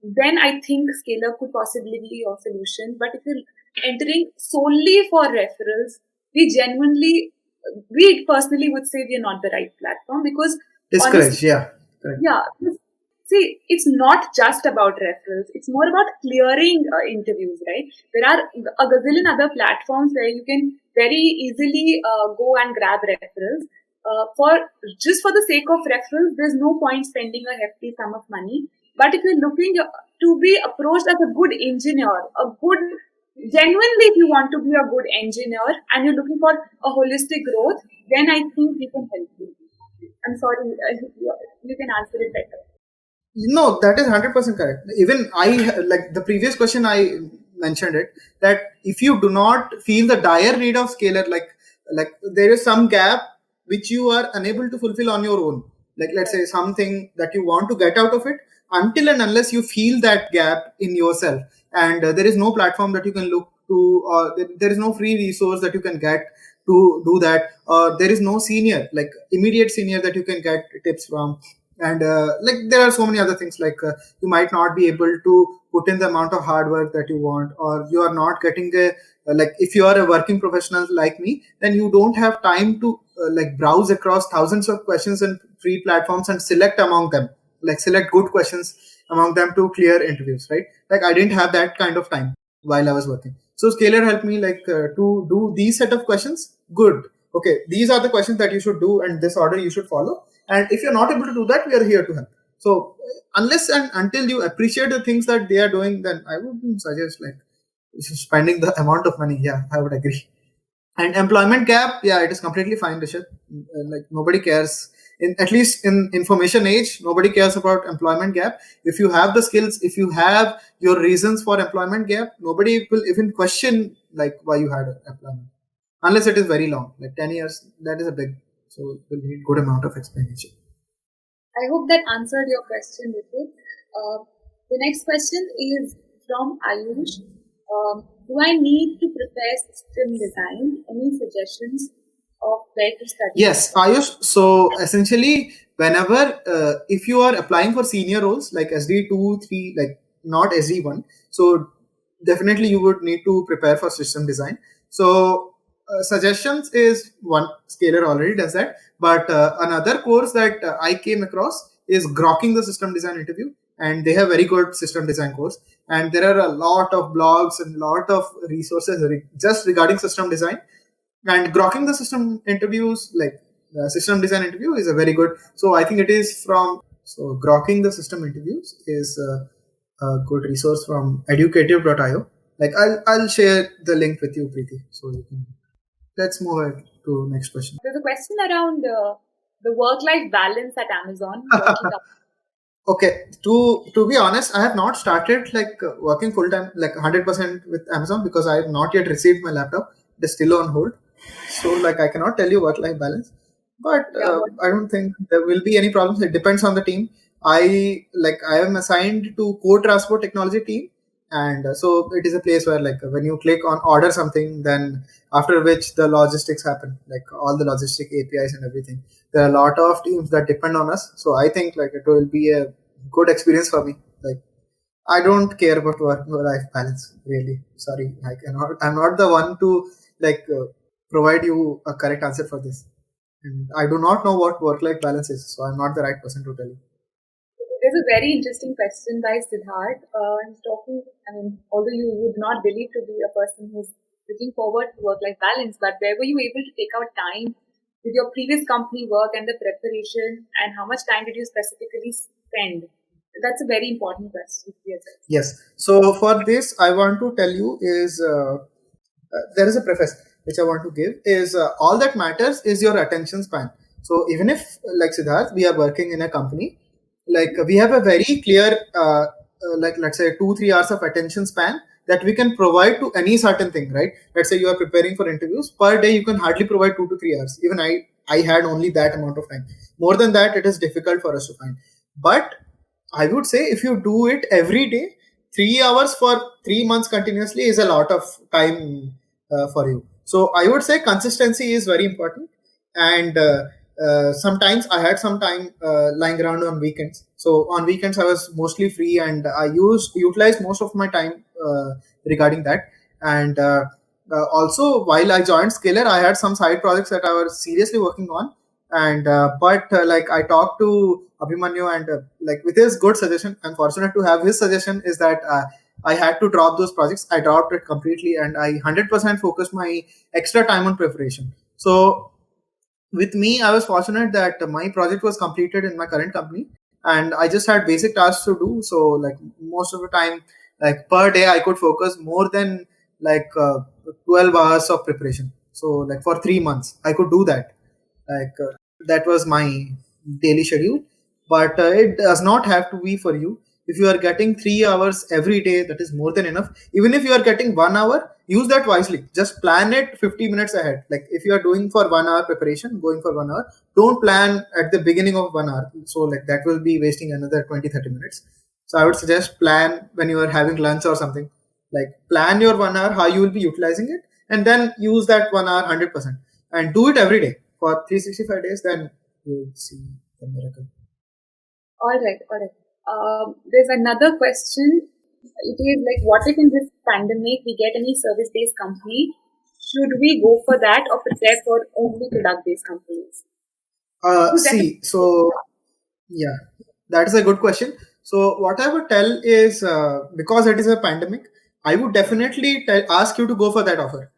then I think Scalar could possibly be your solution. But if you're entering solely for referrals, we genuinely, we personally would say we're not the right platform, because honestly, Discourage, yeah. Correct. yeah, see, it's not just about referrals. It's more about clearing interviews, right? There are a gazillion other platforms where you can very easily go and grab referrals. For just for the sake of referrals, there's no point spending a hefty sum of money. But if you're looking to be approached as a good engineer, a good genuinely, if you want to be a good engineer and you're looking for a holistic growth, then I think we can help you. I'm sorry, you can answer it better. No, that is 100% correct. Even I, like the previous question I mentioned it, that if you do not feel the dire need of scalar, like there is some gap which you are unable to fulfill on your own. Like let's say something that you want to get out of it, until and unless you feel that gap in yourself, and there is no platform that you can look to, or there is no free resource that you can get to do that, or there is no senior, like immediate senior, that you can get tips from. And like there are so many other things, like you might not be able to put in the amount of hard work that you want, or you are not getting a like if you are a working professional like me, then you don't have time to like browse across thousands of questions and free platforms and select among them, like select good questions among them to clear interviews, right? Like I didn't have that kind of time while I was working. So scalar helped me, like to do these set of questions. Good, okay, these are the questions that you should do and this order you should follow, and if you're not able to do that, we are here to help. So unless and until you appreciate the things that they are doing, then I wouldn't suggest like spending the amount of money. Yeah, I would agree. And employment gap, yeah, it is completely fine, Rishit. Like nobody cares. In at least in information age, nobody cares about employment gap. If you have the skills, if you have your reasons for employment gap, nobody will even question like why you had employment, unless it is very long, like 10 years. That is a big, so it will need good amount of explanation. I hope that answered your question, Vipul. The next question is from Ayush. Do I need to prepare system design? Any suggestions of where to study? Yes, Ayush. So essentially, whenever if you are applying for senior roles like SD2, 3, like not SD1, so definitely you would need to prepare for system design. So suggestions is one, Scalar already does that, but another course that I came across is Grokking the System Design Interview, and they have very good system design course. And there are a lot of blogs and lot of resources just regarding system design. And grokking the system interviews, like system design interview, is a very good. So I think it is from, so grokking the system interviews is a good resource from educative.io. Like I'll share the link with you, Preeti, so you can. Let's move ahead to next question. There's a question around the work-life balance at Amazon. Working up. Okay, to be honest, I have not started like working full time, like 100% with Amazon, because I have not yet received my laptop. It is still on hold. So like I cannot tell you work life balance, but Yeah, I don't think there will be any problems. It depends on the team. I am assigned to core transport technology team, and so it is a place where like when you click on order something, then after which the logistics happen, like all the logistic APIs and everything. There are a lot of teams that depend on us, so I think like it will be a good experience for me. Like I don't care about work life balance, really. Sorry, I cannot. I'm not the one to like provide you a correct answer for this, and I do not know what work life balance is, so I'm not the right person to tell you. there's a very interesting question by Siddharth. He's talking, I mean, although you would not believe to be a person who's looking forward to work-life balance, but where were you able to take out time with your previous company work and the preparation, and how much time did you specifically spend? That's a very important question. Yes. Yes. So for this, I want to tell you is there is a preface which I want to give is all that matters is your attention span. So even if like Siddharth, we are working in a company, like we have a very clear like let's say 2-3 hours of attention span that we can provide to any certain thing, right? Let's say you are preparing for interviews per day, you can hardly provide 2 to 3 hours. Even I had only that amount of time. More than that, it is difficult for us to find. But I would say if you do it every day, 3 hours for 3 months continuously is a lot of time for you. So I would say consistency is very important, and sometimes I had some time lying around on weekends. So on weekends I was mostly free, and I used utilized most of my time regarding that. And also, while I joined Scalar, I had some side projects that I was seriously working on. And but like I talked to Abhimanyu, and like with his good suggestion, I'm fortunate to have his suggestion, is that I had to drop those projects. I dropped it completely, and I 100% focused my extra time on preparation. So with me, I was fortunate that my project was completed in my current company, and I just had basic tasks to do. So like most of the time, like per day, I could focus more than like 12 hours of preparation. So like for 3 months, I could do that. Like that was my daily schedule. But it does not have to be for you. If you are getting 3 hours every day, that is more than enough. Even if you are getting 1 hour, use that wisely. Just plan it 50 minutes ahead. Like if you are doing for 1 hour preparation, going for 1 hour, don't plan at the beginning of 1 hour. So like that will be wasting another 20-30 minutes. So I would suggest plan when you are having lunch or something. Like plan your 1 hour, how you will be utilizing it, and then use that 1 hour 100%, and do it every day for 365 days. Then you'll see the miracle. All right, all right. There's another question. It is like, what if in this pandemic we get any service-based company? Should we go for that or prepare for only product-based companies? Who's that? See, so yeah, that is a good question. So what I would tell is, because it is a pandemic, I would definitely ask you to go for that offer,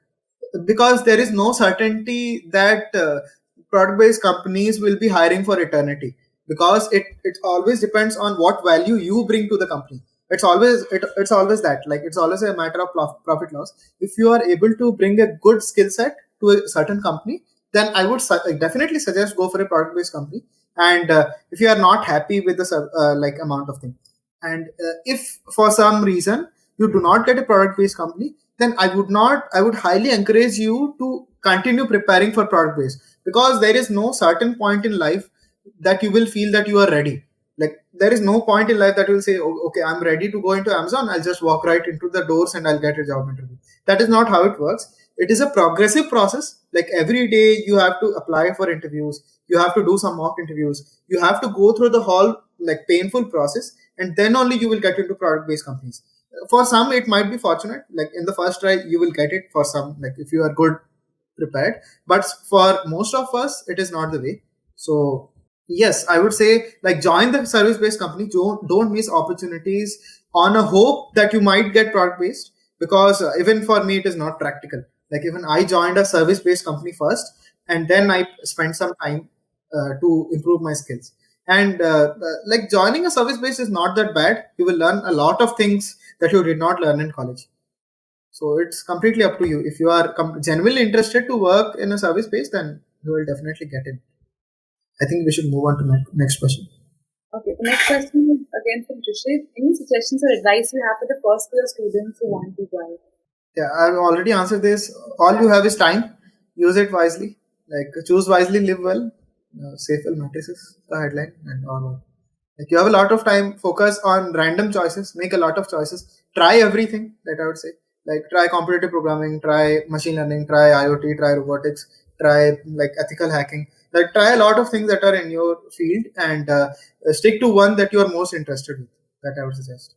because there is no certainty that product-based companies will be hiring for eternity, because it always depends on what value you bring to the company. It's always that, like it's always a matter of profit loss. If you are able to bring a good skill set to a certain company, then I would definitely suggest go for a product-based company. And if you are not happy with the like amount of thing, and if for some reason you do not get a product-based company, then I would highly encourage you to continue preparing for product based, because there is no certain point in life that you will feel that you are ready. Like there is no point in life that you will say, "Oh, okay, I'm ready to go into Amazon, I'll just walk right into the doors and I'll get a job interview." That is not how it works. It is a progressive process. Like every day you have to apply for interviews, you have to do some mock interviews, you have to go through the whole like painful process, and then only you will get into product based companies. For some it might be fortunate, like in the first try you will get it. For some, like if you are good prepared, but for most of us it is not the way. So yes, I would say, like, join the service based company. Don't miss opportunities on a hope that you might get product based, because even for me it is not practical. Like even I joined a service based company first, and then I spent some time to improve my skills. And like joining a service based is not that bad. You will learn a lot of things that you did not learn in college. So it's completely up to you. If you are genuinely interested to work in a service base, then you will definitely get it. I think we should move on to next question. Okay, the next question is again from Rishit. Any suggestions or advice you have for the first year students who want to join? Yeah, I've already answered this. All you have is time. Use it wisely. Like choose wisely, live well. Safe well matrices, the headline, and all. Like you have a lot of time. Focus on random choices. Make a lot of choices. Try everything. That I would say. Like try competitive programming. Try machine learning. Try IoT. Try robotics. Try like ethical hacking. Like try a lot of things that are in your field, and stick to one that you are most interested in. That I would suggest.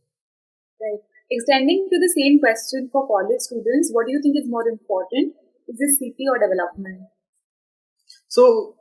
Right. Extending to the same question for college students, what do you think is more important? Is this CP or development? So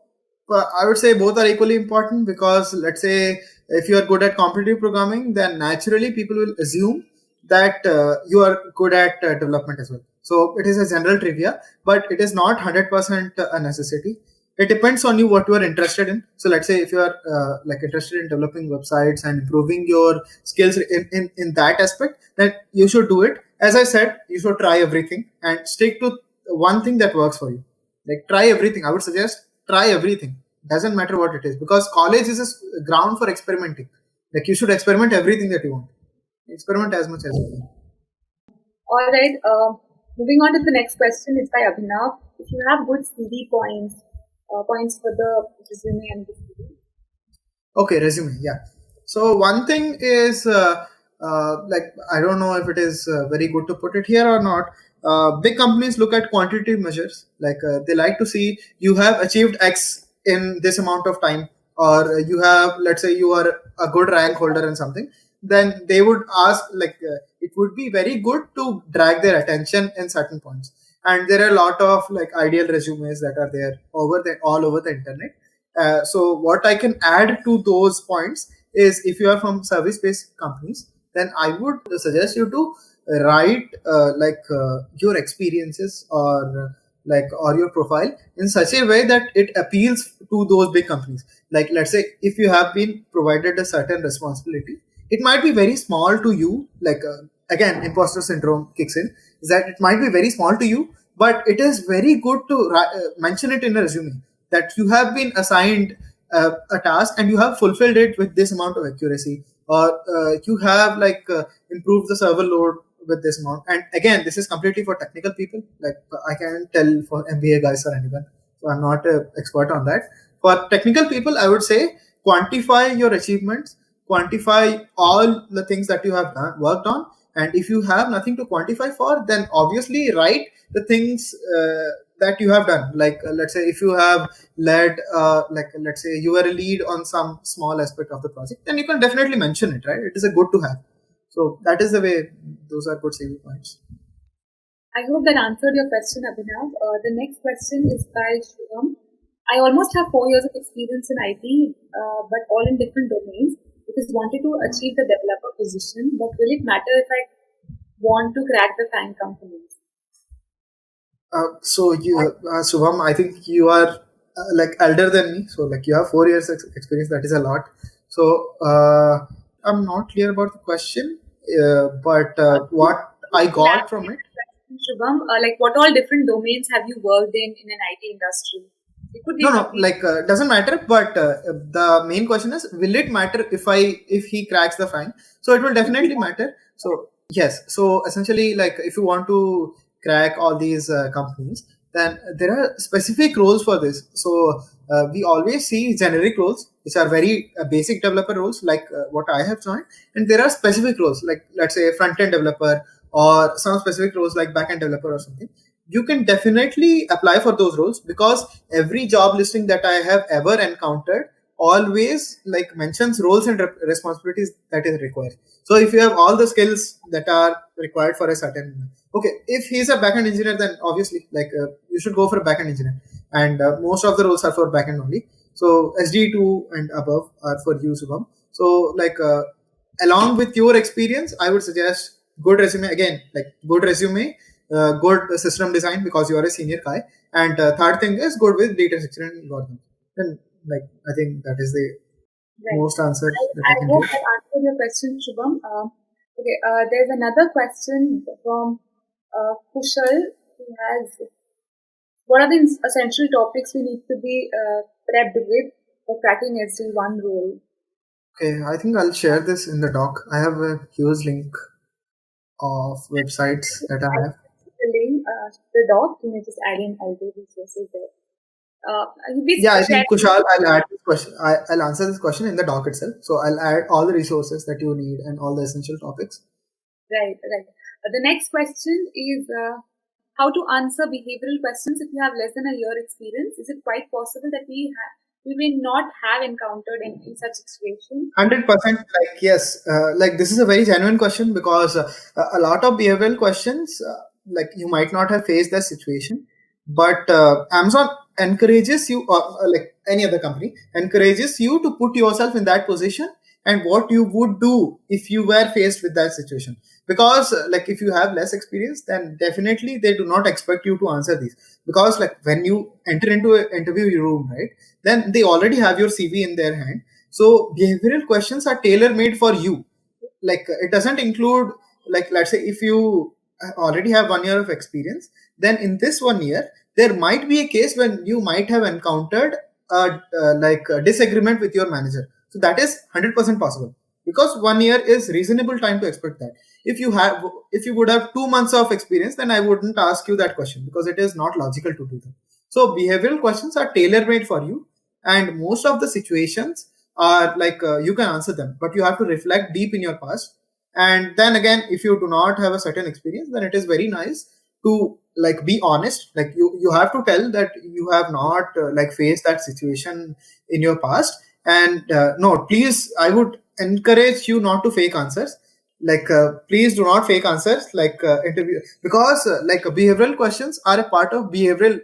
I would say both are equally important, because let's say if you are good at competitive programming, then naturally people will assume that you are good at development as well. So it is a general trivia, but it is not 100% a necessity. It depends on you what you are interested in. So let's say if you are like interested in developing websites and improving your skills in that aspect, then you should do it. As I said, you should try everything and stick to one thing that works for you. Like try everything. I would suggest try everything. Doesn't matter what it is, because college is a ground for experimenting. Like you should experiment everything that you want. Experiment as much as you can. All right. Moving on to the next question, it's by Abhinav. If you have good CV points, points for the resume and the CV. Okay, resume. Yeah. So one thing is, like I don't know if it is very good to put it here or not. big companies look at quantitative measures, like they like to see you have achieved X in this amount of time, or you have, let's say, you are a good rank holder in something. Then they would ask, like, it would be very good to drag their attention in certain points. And there are a lot of like ideal resumes that are there all over the internet. So what I can add to those points is, if you are from service based companies, then I would suggest you to write your experiences, or your profile in such a way that it appeals to those big companies. Like, let's say, if you have been provided a certain responsibility, it might be very small to you. Like, again, imposter syndrome kicks in, is that it might be very small to you, but it is very good to mention it in a resume, that you have been assigned a task and you have fulfilled it with this amount of accuracy, or you have improved the server load with this amount. And again, this is completely for technical people. Like, I can't tell for MBA guys or anyone, so I'm not an expert on that. For technical people, I would say quantify your achievements, quantify all the things that you have worked on. And if you have nothing to quantify for, then obviously write the things that you have done. Like, let's say, if you have led, let's say you were a lead on some small aspect of the project, then you can definitely mention it, right? It is a good to have. So that is the way. Those are good saving points. I hope that answered your question, Abhinav. The next question is by Shivam. I almost have 4 years of experience in IT, but all in different domains, because wanted to achieve the developer position. But will it matter if I want to crack the FANG companies? So you, Subham, I think you are like elder than me. So like you have 4 years experience. That is a lot. So I'm not clear about the question, but what I got from it. Shubham, like what all different domains have you worked in an IT industry? It could be No, like doesn't matter. But the main question is, will it matter if he cracks the fine? So it will definitely matter. So yes. So essentially, like, if you want to crack all these companies, then there are specific roles for this. So we always see generic roles, which are very basic developer roles, like what I have joined, and there are specific roles, like, let's say, front end developer, or some specific roles like back end developer or something. You can definitely apply for those roles, because every job listing that I have ever encountered always like mentions roles and responsibilities that is required. So if you have all the skills that are required for a certain, okay, if he's a backend engineer, then obviously, like, you should go for a backend engineer, and most of the roles are for backend only. So SD2 and above are for you, Subham. So like, along with your experience, I would suggest good resume. Again, like, good resume, good system design, because you are a senior guy. And third thing is good with data structure and algorithm. Then, like, I think that is the most answer that I I can hope give. that answered your question, Shubham. Okay, there's another question from Kushal, who has, what are the essential topics we need to be prepped with for cracking SD1 role? Okay, I think I'll share this in the doc. I have a huge link of websites that I have. The link, the doc, you may just add in all the resources there. Yeah, I think Kushal, I'll add this question. I'll answer this question in the doc itself. So I'll add all the resources that you need and all the essential topics. Right. The next question is how to answer behavioral questions if you have less than a year experience. Is it quite possible that we may not have encountered in such situation? 100%. Like, yes, like, this is a very genuine question, because a lot of behavioral questions, like, you might not have faced that situation, but Amazon encourages you, or like any other company encourages you to put yourself in that position, and what you would do if you were faced with that situation. Because like, if you have less experience, then definitely they do not expect you to answer these, because like, when you enter into an interview room, right, then they already have your CV in their hand. So behavioral questions are tailor made for you. Like, it doesn't include, like, let's say, if you already have 1 year of experience, then in this 1 year there might be a case when you might have encountered a disagreement with your manager. So that is 100% possible, because 1 year is reasonable time to expect that. If you would have 2 months of experience, then I wouldn't ask you that question, because it is not logical to do that. So behavioral questions are tailor made for you, and most of the situations are like, you can answer them, but you have to reflect deep in your past. And then again, if you do not have a certain experience, then it is very nice to like be honest. Like you have to tell that you have not like faced that situation in your past. And no, please, I would encourage you not to fake answers. Like please do not fake answers like interview, because like behavioral questions are a part of behavioral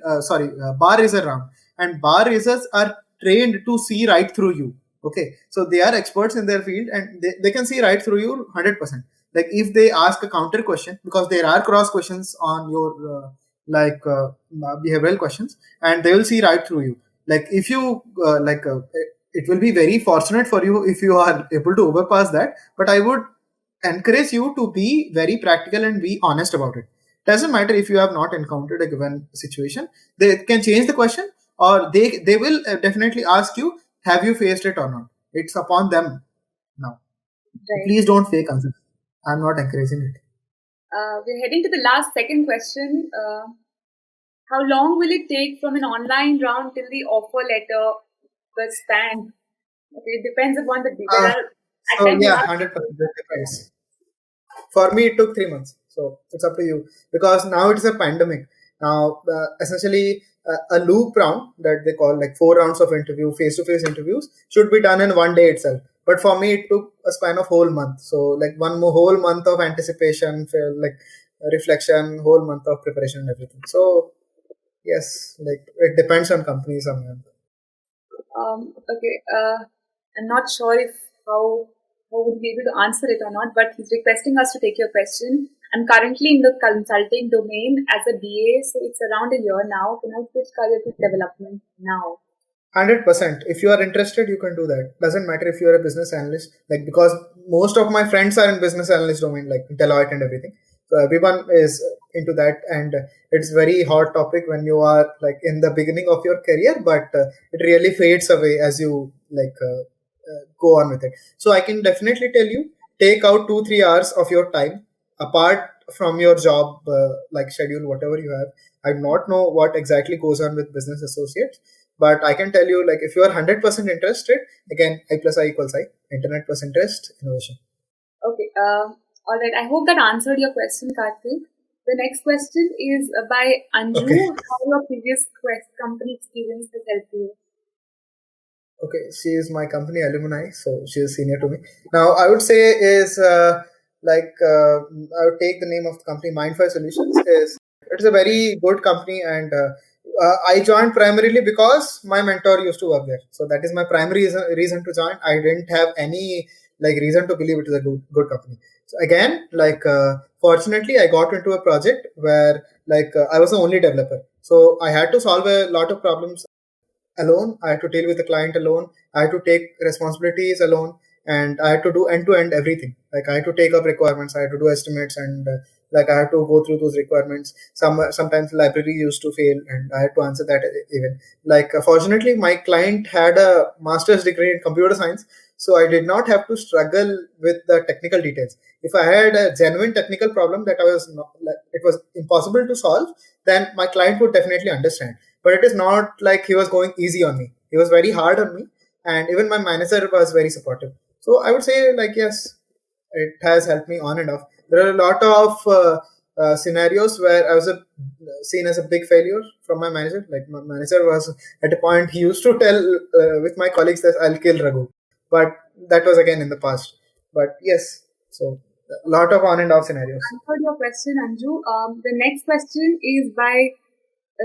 bar raiser round. And bar raisers are trained to see right through you. Okay, so they are experts in their field, and they can see right through you 100%. Like if they ask a counter question, because there are cross questions on your behavioral questions, and they will see right through you. Like if you it will be very fortunate for you if you are able to overpass that, but I would encourage you to be very practical and be honest about it. Doesn't matter if you have not encountered a given situation, they can change the question, or they will definitely ask you, have you faced it or not. It's upon them now. Right. Please don't fake answers. I'm not encouraging it. We're heading to the last second question. How long will it take from an online round till the offer letter was stand? Okay, it depends upon the Uh, there are at so times there yeah, are 100% depends. For me, it took 3 months. So it's up to you, because now it's a pandemic. Now, essentially, a loop round that they call like 4 rounds of interview, face-to-face interviews, should be done in one day itself. But for me, it took a span of whole month. So like one more whole month of anticipation, like reflection, whole month of preparation and everything. So yes, like it depends on companies sometimes. okay. I'm not sure if how would be able to answer it or not, but he's requesting us to take your question. I'm currently in the consulting domain as a BA, so it's around a year now. Can I switch career to development now? 100%. If you are interested, you can do that. Doesn't matter if you are a business analyst, like because most of my friends are in business analyst domain, like Deloitte and everything. So everyone is into that, and it's very hot topic when you are like in the beginning of your career, but it really fades away as you go on with it. So I can definitely tell you, take out 2-3 hours of your time apart from your job like schedule, whatever you have. I do not know what exactly goes on with business associates, but I can tell you, like, if you are 100% interested, again, I plus I equals I, internet plus interest, innovation. Okay. All right. I hope that answered your question, Karthik. The next question is by Anju. Okay. How your previous company experience has helped you? Okay, she is my company alumni, so she is senior to me. Now, I would say is I would take the name of the company Mindfire Solutions. It's a very good company, and I joined primarily because my mentor used to work there. So that is my primary reason to join. I didn't have any like reason to believe it is a good company. So again, fortunately, I got into a project where I was the only developer, so I had to solve a lot of problems alone. I had to deal with the client alone. I had to take responsibilities alone, and I had to do end to end everything. Like I had to take up requirements, I had to do estimates, and I had to go through those requirements. Sometimes library used to fail, and I had to answer that even. Fortunately, my client had a master's degree in computer science, so I did not have to struggle with the technical details. If I had a genuine technical problem that I was not, like, it was impossible to solve, then my client would definitely understand. But it is not like he was going easy on me. He was very hard on me, and even my manager was very supportive. So I would say, like, yes, it has helped me on and off. There are a lot of scenarios where I was seen as a big failure from my manager. Like my manager was at a point, he used to tell with my colleagues that I'll kill Raghu, but that was again in the past. But yes, so a lot of on and off scenarios. Answered your question, Anju. The next question is by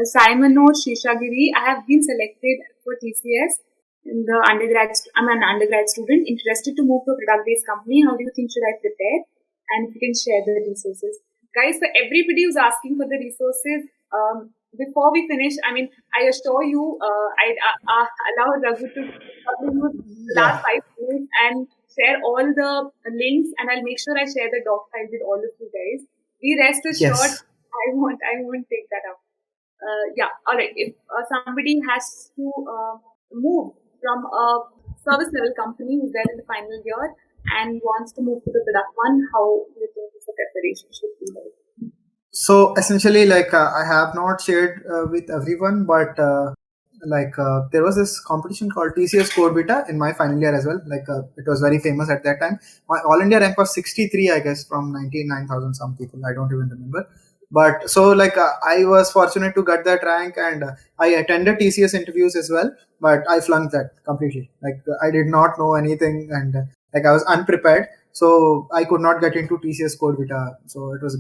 Simon O. Shishagiri. I have been selected for TCS in the undergrad. I'm an undergrad student interested to move to a product-based company. How do you think should I prepare? And if you can share the resources, guys. For everybody who's asking for the resources, before we finish, I mean, I assure you, I allow Raghu to use the last 5 minutes and share all the links, and I'll make sure I share the doc file with all of you guys. Be rest assured, Yes. I won't take that up. Yeah, all right. If somebody has to move from a service level company who's there in the final year and wants to move to the product one, how do you think is the preparation should be like? So essentially, I have not shared with everyone, but there was this competition called TCS Core Beta in my final year as well. It was very famous at that time. My All India rank was 63, I guess, from 99,000 some people. I don't even remember. But so like I was fortunate to get that rank, and I attended TCS interviews as well, but I flunked that completely. Like I did not know anything, and like I was unprepared, so I could not get into TCS Code Vita. So it was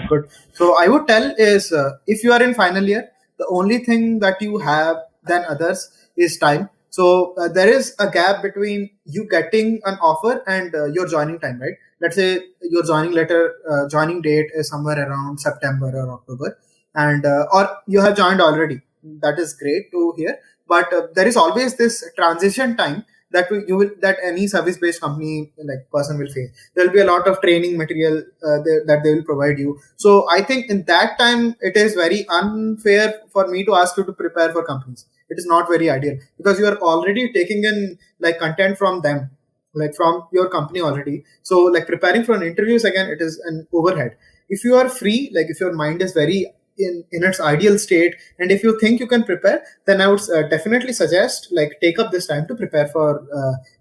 good. So I would tell is if you are in final year, the only thing that you have than others is time. So there is a gap between you getting an offer and your joining time, right? Let's say your joining date is somewhere around September or October, and or you have joined already. That is great to hear, but there is always this transition time that you will that any service based company like person will face. There will be a lot of training material that they will provide you. So I think in that time it is very unfair for me to ask you to prepare for companies. It is not very ideal because you are already taking in like content from them, like from your company already. So like preparing for an interviews again, it is an overhead. If you are free, like if your mind is very in its ideal state, and if you think you can prepare, then I would definitely suggest like take up this time to prepare for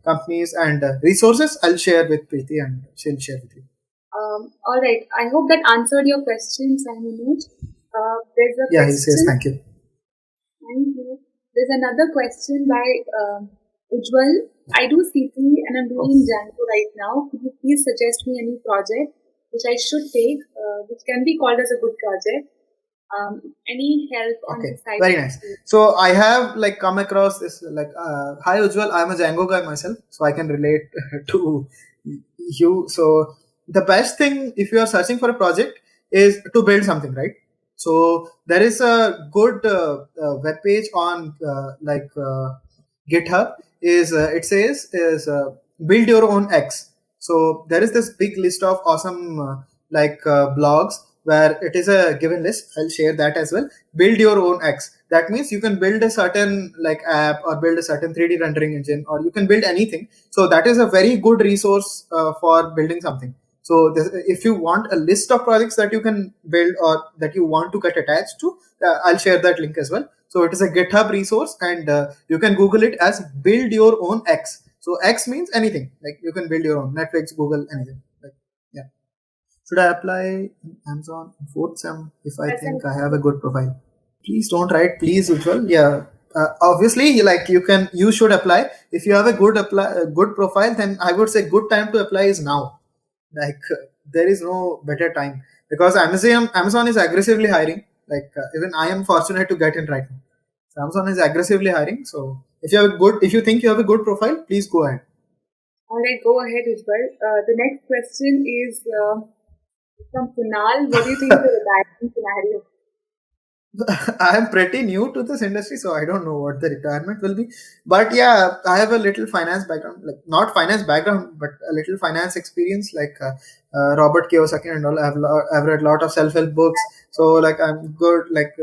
companies, and resources I'll share with Preeti, and she'll share with you. All right. I hope that answered your question, Simon. There's a Yeah, he says question. thank you. Thank you. There's another question by Ujjwal. I do CP and I'm doing Django right now. Could you please suggest me any project which I should take, which can be called as a good project? Any help on Okay, this side? very nice. So I have like come across this like hi Ujjwal, I'm a Django guy myself, so I can relate to you. So the best thing if you are searching for a project is to build something, right? So there is a good web page on GitHub. Is it says is build your own X. So there is this big list of awesome blogs where it is a given list. I'll share that as well. Build your own X. That means you can build a certain like app or build a certain 3D rendering engine, or you can build anything. So that is a very good resource for building something. So if you want a list of projects that you can build or that you want to get attached to, I'll share that link as well. So it is a GitHub resource, and you can Google it as build your own X. So X means anything. Like you can build your own Netflix, Google, anything. Like yeah. Should I apply in Amazon in fourth sem if I think I have a good profile? Please don't write please Ujjwal. Yeah. Obviously, like you should apply if you have a good profile. Then I would say good time to apply is now. Like there is no better time because Amazon is aggressively hiring. Like even I am fortunate to get in right now. So Amazon is aggressively hiring. So if you think you have a good profile, please go ahead. All right, go ahead, Ujjwal. The next question is from Kunal. What do you think is the retirement scenario? I am pretty new to this industry, so I don't know what the retirement will be. But yeah, I have a little finance background, like not finance background, but a little finance experience, like Robert Kiyosaki and all. I've read a lot of self-help books, so like I'm good. Like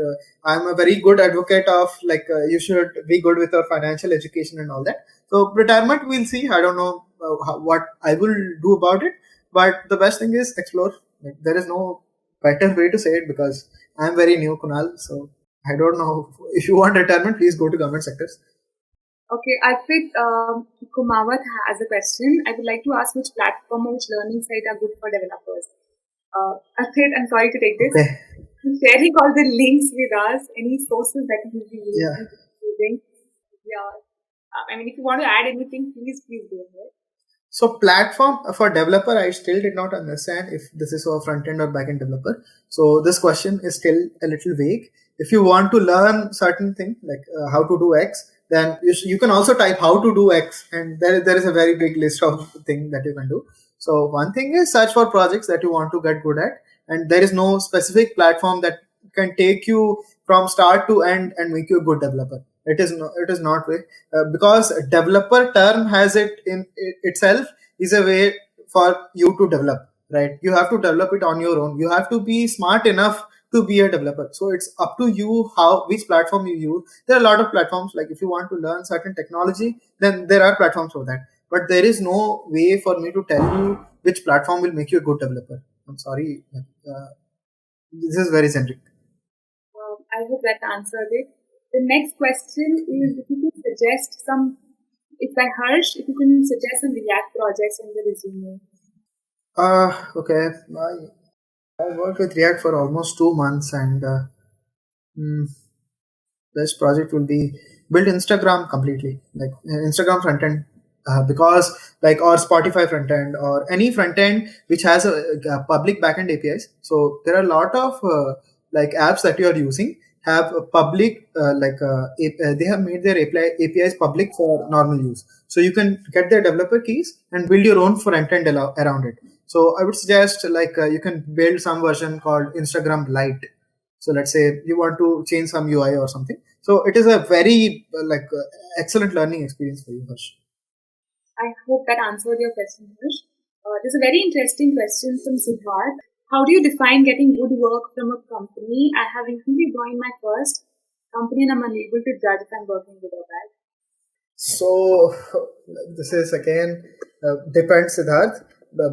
I'm a very good advocate of like you should be good with your financial education and all that. So retirement, we'll see. I don't know what I will do about it, but the best thing is explore. Like, there is no better way to say it because I'm very new, Kunal, so I don't know. If you want retirement, please go to government sectors. Okay, I think Kumawat has a question. I would like to ask which platform or which learning site are good for developers. Arpit, I'm sorry to take this. Okay. Sharing all the links with us, any sources that you'll be Yeah. using. Yeah. I mean, if you want to add anything, please go ahead. So platform for developer, I still did not understand if this is for front end or back end developer. So this question is still a little vague. If you want to learn certain thing like how to do X, then you can also type how to do X, and there is a very big list of things that you can do. So one thing is search for projects that you want to get good at, and there is no specific platform that can take you from start to end and make you a good developer. It is not way because developer term has itself is a way for you to develop, right? You have to develop it on your own. You have to be smart enough to be a developer. So it's up to you how which platform you use. There are a lot of platforms. Like if you want to learn certain technology, then there are platforms for that. But there is no way for me to tell you which platform will make you a good developer. I'm sorry. This is very generic. I hope that answered it. The next question is if you could suggest some, if by Harsh, if you can suggest some React projects in the resume. Okay. I worked with React for almost 2 months, and mm, this project will be build Instagram completely, like Instagram front end, because like or Spotify front end or any front end which has a public backend APIs. So there are a lot of like apps that you are using have a public they have made their APIs public for normal use. So you can get their developer keys and build your own front end around it. So I would suggest you can build some version called Instagram Lite. So let's say you want to change some UI or something. So it is a very excellent learning experience for you, Harsh. I hope that answered your question, Harsh. There's a very interesting question from Siddharth. How do you define getting good work from a company? I have recently joined my first company and I'm unable to judge if I'm working good or bad. So this is again depends, Siddharth,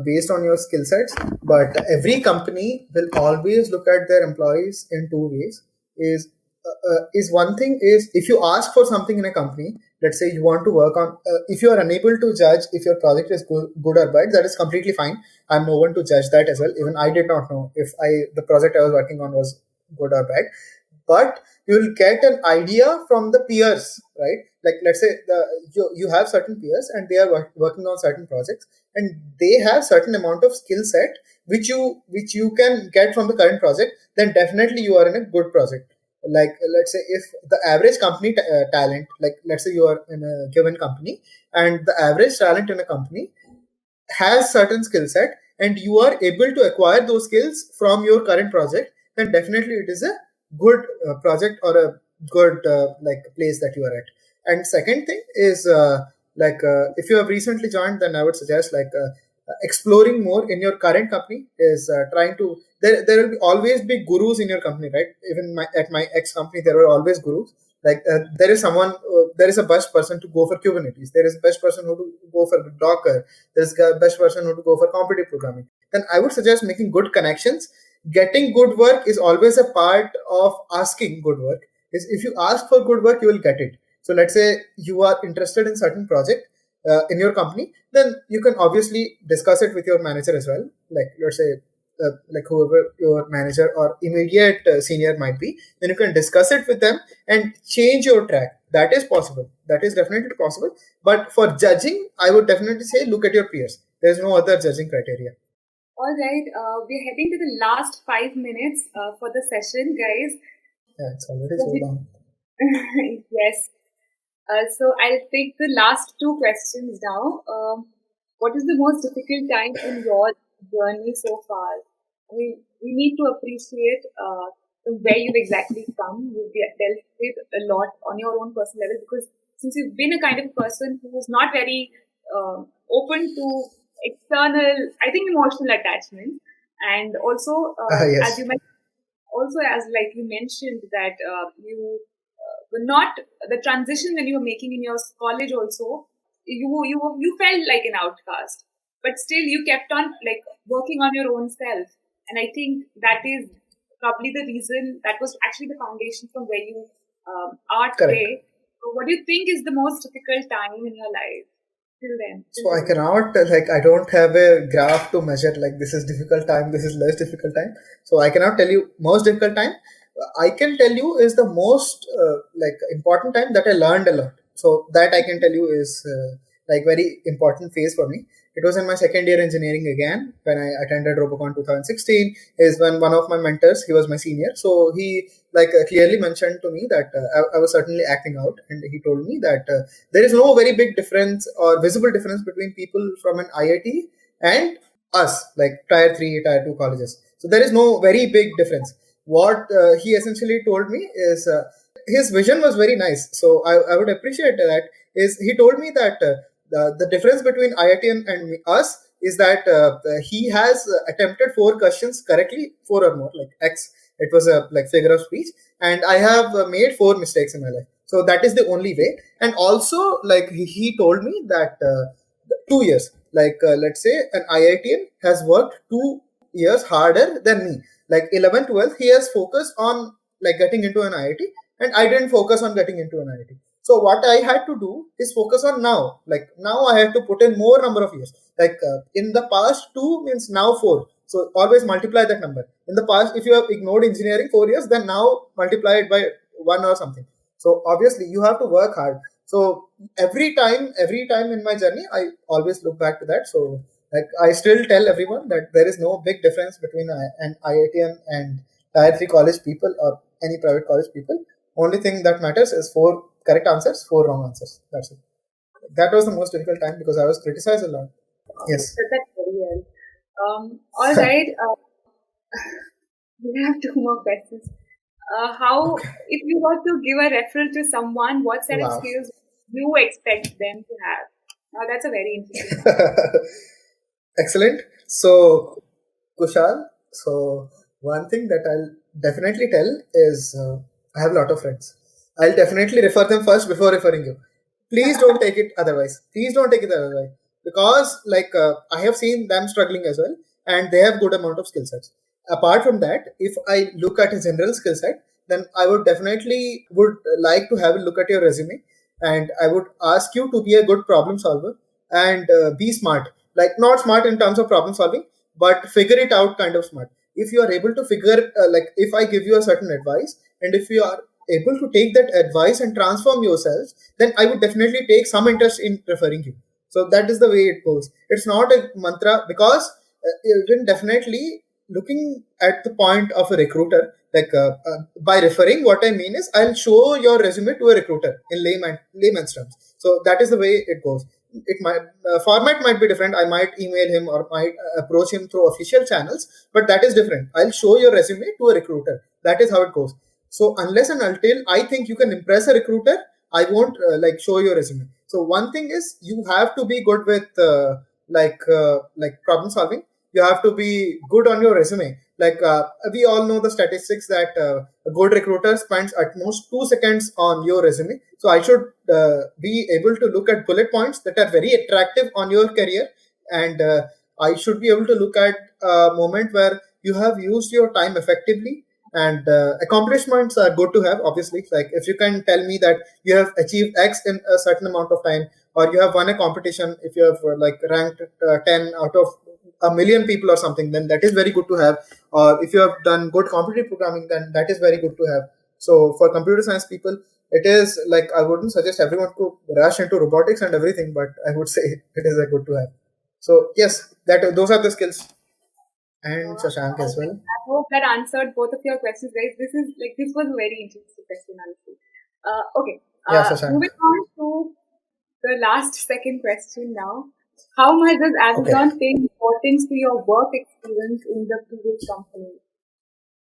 based on your skill sets. But every company will always look at their employees in two ways. Is one thing is if you ask for something in a company, let's say you want to work on, if you are unable to judge if your project is good or bad, that is completely fine. I'm no one to judge that as well. Even I did not know if the project I was working on was good or bad, but you'll get an idea from the peers, right? Like let's say you have certain peers and they are working on certain projects, and they have certain amount of skill set which you can get from the current project. Then definitely you are in a good project. Like let's say if the average company talent, like let's say you are in a given company and the average talent in a company has certain skill set and you are able to acquire those skills from your current project, then definitely it is a good project or a good place that you are at. And second thing is if you have recently joined, then I would suggest exploring more in your current company is trying to there will always be gurus in your company, right? Even at my ex company there were always gurus. There is a best person to go for Kubernetes, there is a best person who to go for Docker, there's a best person who to go for competitive programming. Then I would suggest making good connections. Getting good work is always a part of asking good work. Is if you ask for good work, you will get it. So let's say you are interested in certain project in your company, then you can obviously discuss it with your manager as well. Like let's say like whoever your manager or immediate senior might be, then you can discuss it with them and change your track. That is possible. That is definitely possible. But for judging, I would definitely say look at your peers. There's no other judging criteria. All right, we're heading to the last 5 minutes for the session, guys. Yeah, it's already So so we- long. yes. So I'll take the last two questions now. What is the most difficult time in your journey so far? We need to appreciate from where you've exactly come. You've dealt with a lot on your own personal level because since you've been a kind of person who is not very open to external, I think, emotional attachment, and also as Yes. you mentioned, also as like you mentioned that you were not the transition when you were making in your college also you felt like an outcast but still you kept on like working on your own self and I think that is probably the reason that was actually the foundation from where you are Correct. today. So what do you think is the most difficult time in your life till then till So I today? cannot I don't have a graph to measure like this is difficult time, this is less difficult time. So I cannot tell you most difficult time. I can tell you is the most important time that I learned a lot. So that I can tell you is very important phase for me. It was in my second year engineering again when I attended Robocon 2016. Is when one of my mentors, he was my senior, so he clearly mentioned to me that I was certainly acting out, and he told me that there is no very big difference or visible difference between people from an IIT and us, like tier 3, tier 2 colleges. So there is no very big difference. What he essentially told me is his vision was very nice. So I would appreciate that. Is he told me that the difference between IIT and us is that he has attempted 4 questions correctly, 4 or more, like X. It was a figure of speech, and I have made 4 mistakes in my life. So that is the only way. And also, he told me that 2 years, let's say an IITian has worked 2 years harder than me. Like 11, 12, he has focused on getting into an IIT, and I didn't focus on getting into an IIT. So what I had to do is focus on now. Like now I have to put in more number of years. In the past 2 means now 4. So always multiply that number. In the past, if you have ignored engineering 4 years, then now multiply it by one or something. So obviously you have to work hard. So every time in my journey, I always look back to that. So like I still tell everyone that there is no big difference between an IITM and tier 3 college people or any private college people. Only thing that matters is 4 correct answers, 4 wrong answers. That's it. That was the most difficult time because I was criticized a lot. Yes. That's very well. All right. We have two more questions. How, Okay. if you were to give a referral to someone, what set of Wow. skills you expect them to have? Now, that's a very interesting one. Excellent. So, Kushal, so one thing that I'll definitely tell is I have a lot of friends. I'll definitely refer them first before referring you. Please don't take it otherwise. Please don't take it otherwise because like I have seen them struggling as well, and they have good amount of skill sets. Apart from that, if I look at a general skill set, then I would definitely would like to have a look at your resume, and I would ask you to be a good problem solver and be smart. Like not smart in terms of problem solving, but figure it out kind of smart. If you are able to figure like if I give you a certain advice, and if you are able to take that advice and transform yourself, then I would definitely take some interest in referring you. So that is the way it goes. It's not a mantra because even definitely looking at the point of a recruiter, like by referring, what I mean is I'll show your resume to a recruiter in layman's terms. So that is the way it goes. It might format might be different. I might email him or might approach him through official channels, but that is different. I'll show your resume to a recruiter. That is how it goes. So unless and until I think you can impress a recruiter, I won't like show your resume. So one thing is you have to be good with like problem solving. You have to be good on your resume. Like we all know the statistics that a good recruiter spends at most 2 seconds on your resume. So I should be able to look at bullet points that are very attractive on your career, and I should be able to look at a moment where you have used your time effectively, and accomplishments are good to have obviously. Like if you can tell me that you have achieved x in a certain amount of time, or you have won a competition, if you have like ranked 10 out of a million people or something, then that is very good to have. Or if you have done good competitive programming, then that is very good to have. So for computer science people, it is like I wouldn't suggest everyone to rush into robotics and everything, but I would say it is a good to have. So yes, that those are the skills. And Shashank All as right. well. I hope that answered both of your questions, guys. This was a very interesting question, honestly. Okay. Yeah, Shashank. Moving on to the last second question now. How much does Okay. Amazon pay importance to your work experience in the previous company?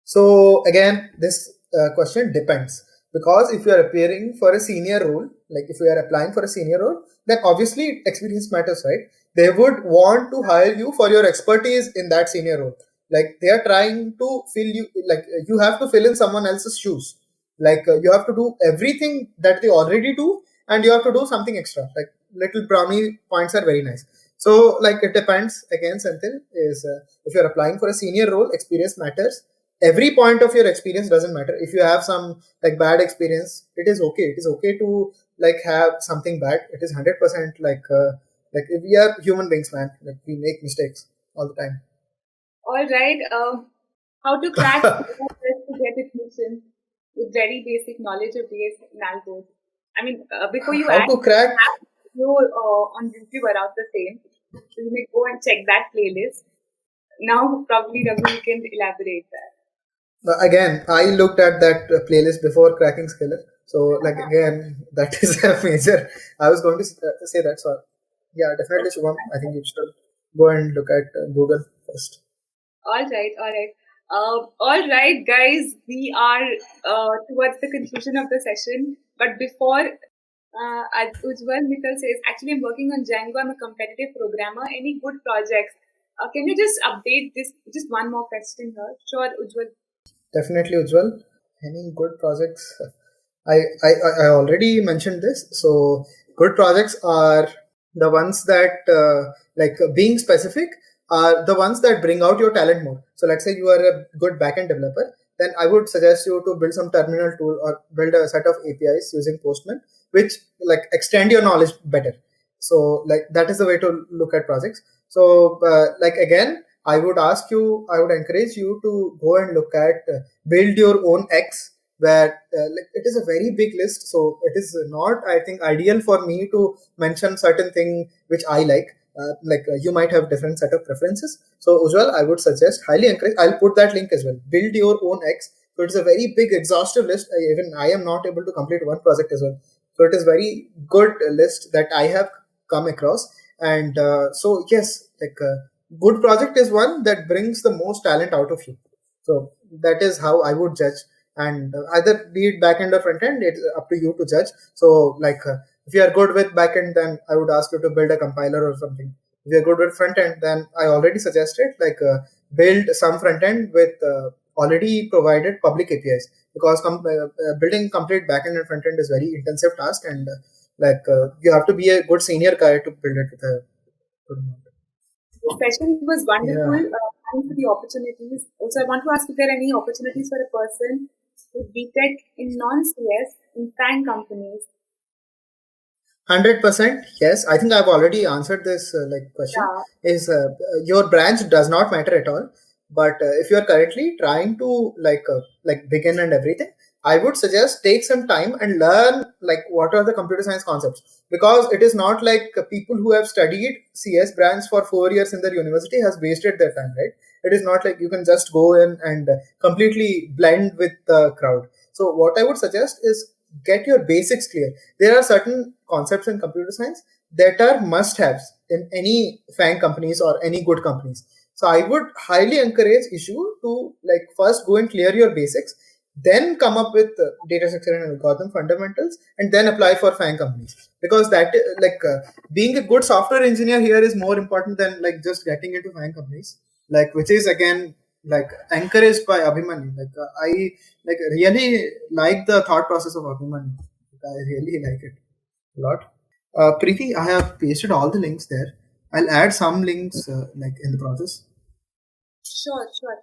So again, this question depends, because if you are appearing for a senior role, like if you are applying for a senior role, then obviously experience matters, right? They would want to hire you for your expertise in that senior role. Like they are trying to fill you, like you have to fill in someone else's shoes. Like you have to do everything that they already do, and you have to do something extra. Like little brownie points are very nice. So like it depends. Again, Senthil is if you're applying for a senior role, experience matters. Every point of your experience doesn't matter. If you have some like bad experience, it is okay. It is okay to like have something bad. It is 100% like if we are human beings, man. Like we make mistakes all the time. All right. How to crack test to get admission with very basic knowledge of base and algos. I mean, before you How ask, to crack? have video on YouTube about the same. So you may go and check that playlist. Now, probably Raghu, you can elaborate that. Again, I looked at that playlist before cracking Skiller. So like again, that is a major. I was going to say that. So yeah, definitely Shubham. I think you should go and look at Google first. All right. All right, guys. We are towards the conclusion of the session. But before, as Ujjwal Mittal says, actually, I'm working on Django. I'm a competitive programmer. Any good projects? Can you just update this? Just one more question here. Sure, Ujjwal. Definitely Ujjwal. Any good projects? I already mentioned this. So good projects are the ones that being specific are the ones that bring out your talent more. So let's say you are a good backend developer, then I would suggest you to build some terminal tool or build a set of APIs using Postman, which like extend your knowledge better. So like that is the way to look at projects. So like again, I would encourage you to go and look at build your own X, where like it is a very big list. So it is not, I think, ideal for me to mention certain thing which I like. You might have different set of preferences. So Ujjwal, I would suggest, highly encourage. I'll put that link as well. Build your own X. So it's a very big, exhaustive list. Even I am not able to complete one project as well. So it is very good list that I have come across. And so yes, good project is one that brings the most talent out of you. So that is how I would judge. And either be it backend or front end, it's up to you to judge. So if you are good with backend, then I would ask you to build a compiler or something. If you're good with front end, then I already suggested build some front end with already provided public APIs, because building complete backend and front end is very intensive task, and you have to be a good senior guy to build it with a good amount. The session was wonderful. Yeah. Thanks for the opportunities. Also, I want to ask if there are any opportunities for a person with BTech in non-CS in FANG companies. 100% yes. I think I've already answered this question. Yeah. Is your branch does not matter at all, but if you are currently trying to begin and everything, I would suggest take some time and learn like what are the computer science concepts, because it is not like people who have studied CS branch for 4 years in their university has wasted their time, right? It is not like you can just go in and completely blend with the crowd. So what I would suggest is get your basics clear. There are certain concepts in computer science that are must-haves in any FANG companies or any good companies. So I would highly encourage you to first go and clear your basics, then come up with data structure and algorithm fundamentals, and then apply for FANG companies. Because being a good software engineer here is more important than just getting into FANG companies, which is again encouraged by Abhimanyu. I really like the thought process of Abhimanyu. I really like it a lot. Preeti, I have pasted all the links there. I'll add some links in the process. Sure, sure.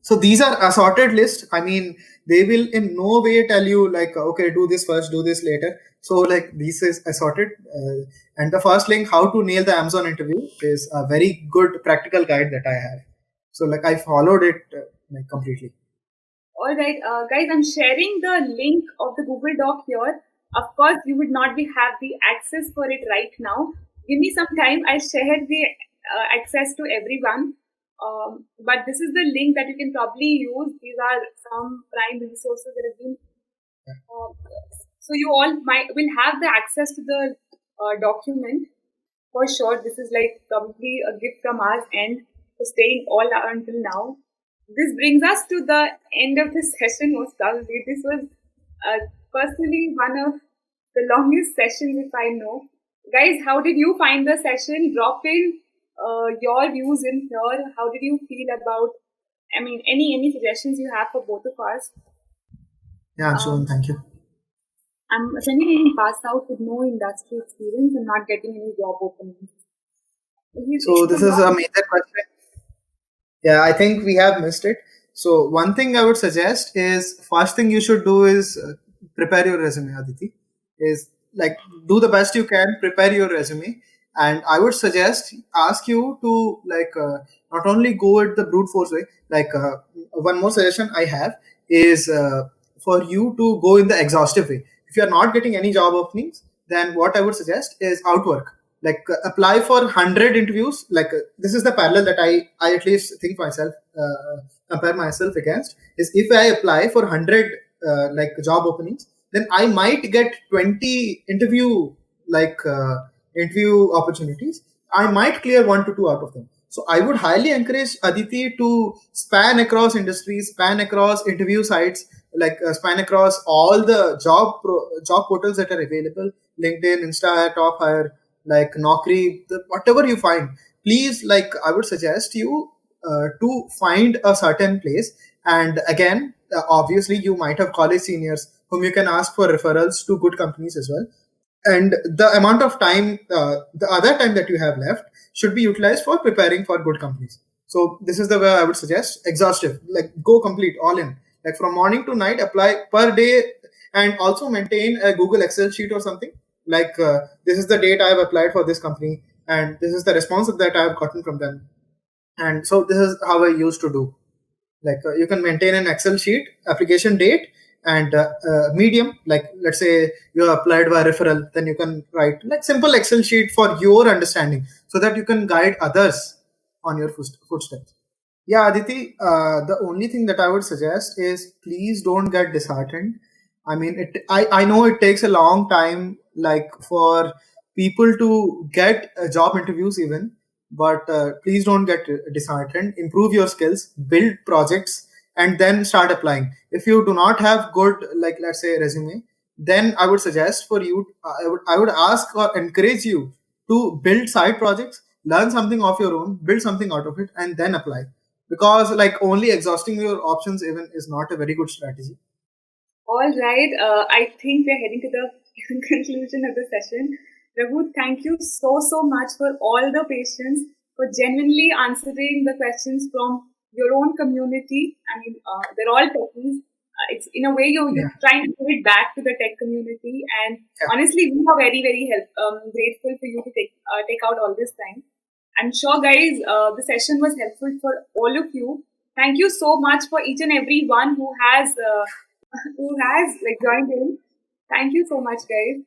So these are assorted lists. I mean, they will in no way tell you okay, do this first, do this later. So this is assorted. And the first link, how to nail the Amazon interview, is a very good practical guide that I have. So I followed it completely. All right, guys, I'm sharing the link of the Google Doc here. Of course, you would not have the access for it right now. Give me some time. I'll share the access to everyone. But this is the link that you can probably use. These are some prime resources that have been. So you all will have the access to the document for sure. This is probably a gift from our end for staying all until now. This brings us to the end of this session, most probably. This was personally one of the longest sessions, if I know. Guys, how did you find the session? Drop in your views in here. How did you feel about, any suggestions you have for both of us? Yeah, Anshuman, thank you. I'm essentially getting passed out with no industry experience and not getting any job openings. So this is a major question. Yeah, I think we have missed it. So one thing I would suggest is, first thing you should do is prepare your resume, Aditi. Is do the best you can, prepare your resume, and I would suggest ask you to not only go with the brute force way. One more suggestion I have is for you to go in the exhaustive way. If you are not getting any job openings, then what I would suggest is outwork. Apply for 100 interviews. This is the parallel that I at least think myself compare myself against, is if I apply for 100 job openings, then I might get 20 interview opportunities. I might clear 1 to 2 out of them. So I would highly encourage Aditi to span across industries, span across interview sites, span across all the job portals that are available: LinkedIn, Insta, Top Hire, Naukri, whatever you find. Please, I would suggest you to find a certain place. And again, obviously, you might have college seniors whom you can ask for referrals to good companies as well. And the amount of time, the other time that you have left, should be utilized for preparing for good companies. So this is the way I would suggest: exhaustive, go complete, all in, from morning to night, apply per day, and also maintain a Google Excel sheet or something. This is the date I have applied for this company, and this is the response that I have gotten from them. And so this is how I used to do. Like you can maintain an Excel sheet, application date, and medium. Like let's say you applied by referral, then you can write like simple Excel sheet for your understanding, so that you can guide others on your footsteps. Yeah, Aditi, the only thing that I would suggest is please don't get disheartened. I mean, I know it takes a long time, like for people to get job interviews, even, but please don't get disheartened. Improve your skills, build projects, and then start applying. If you do not have good, like let's say, resume, then I would suggest for you, I would ask or encourage you to build side projects, learn something of your own, build something out of it, and then apply, because like only exhausting your options even is not a very good strategy. All right. I think we're heading to the conclusion of the session. Raghu, thank you so much for all the patience, for genuinely answering the questions from your own community. I mean, they're all techies. It's in a way you're Yeah, trying to give it back to the tech community, and yeah. honestly, we are very grateful for you to take out all this time. I'm sure, guys, the session was helpful for all of you. Thank you so much for each and every one who has who has like joined in. Thank you so much, guys.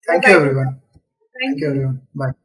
Bye Thank you, bye. everyone. Thank Thank you, you. everyone. Bye.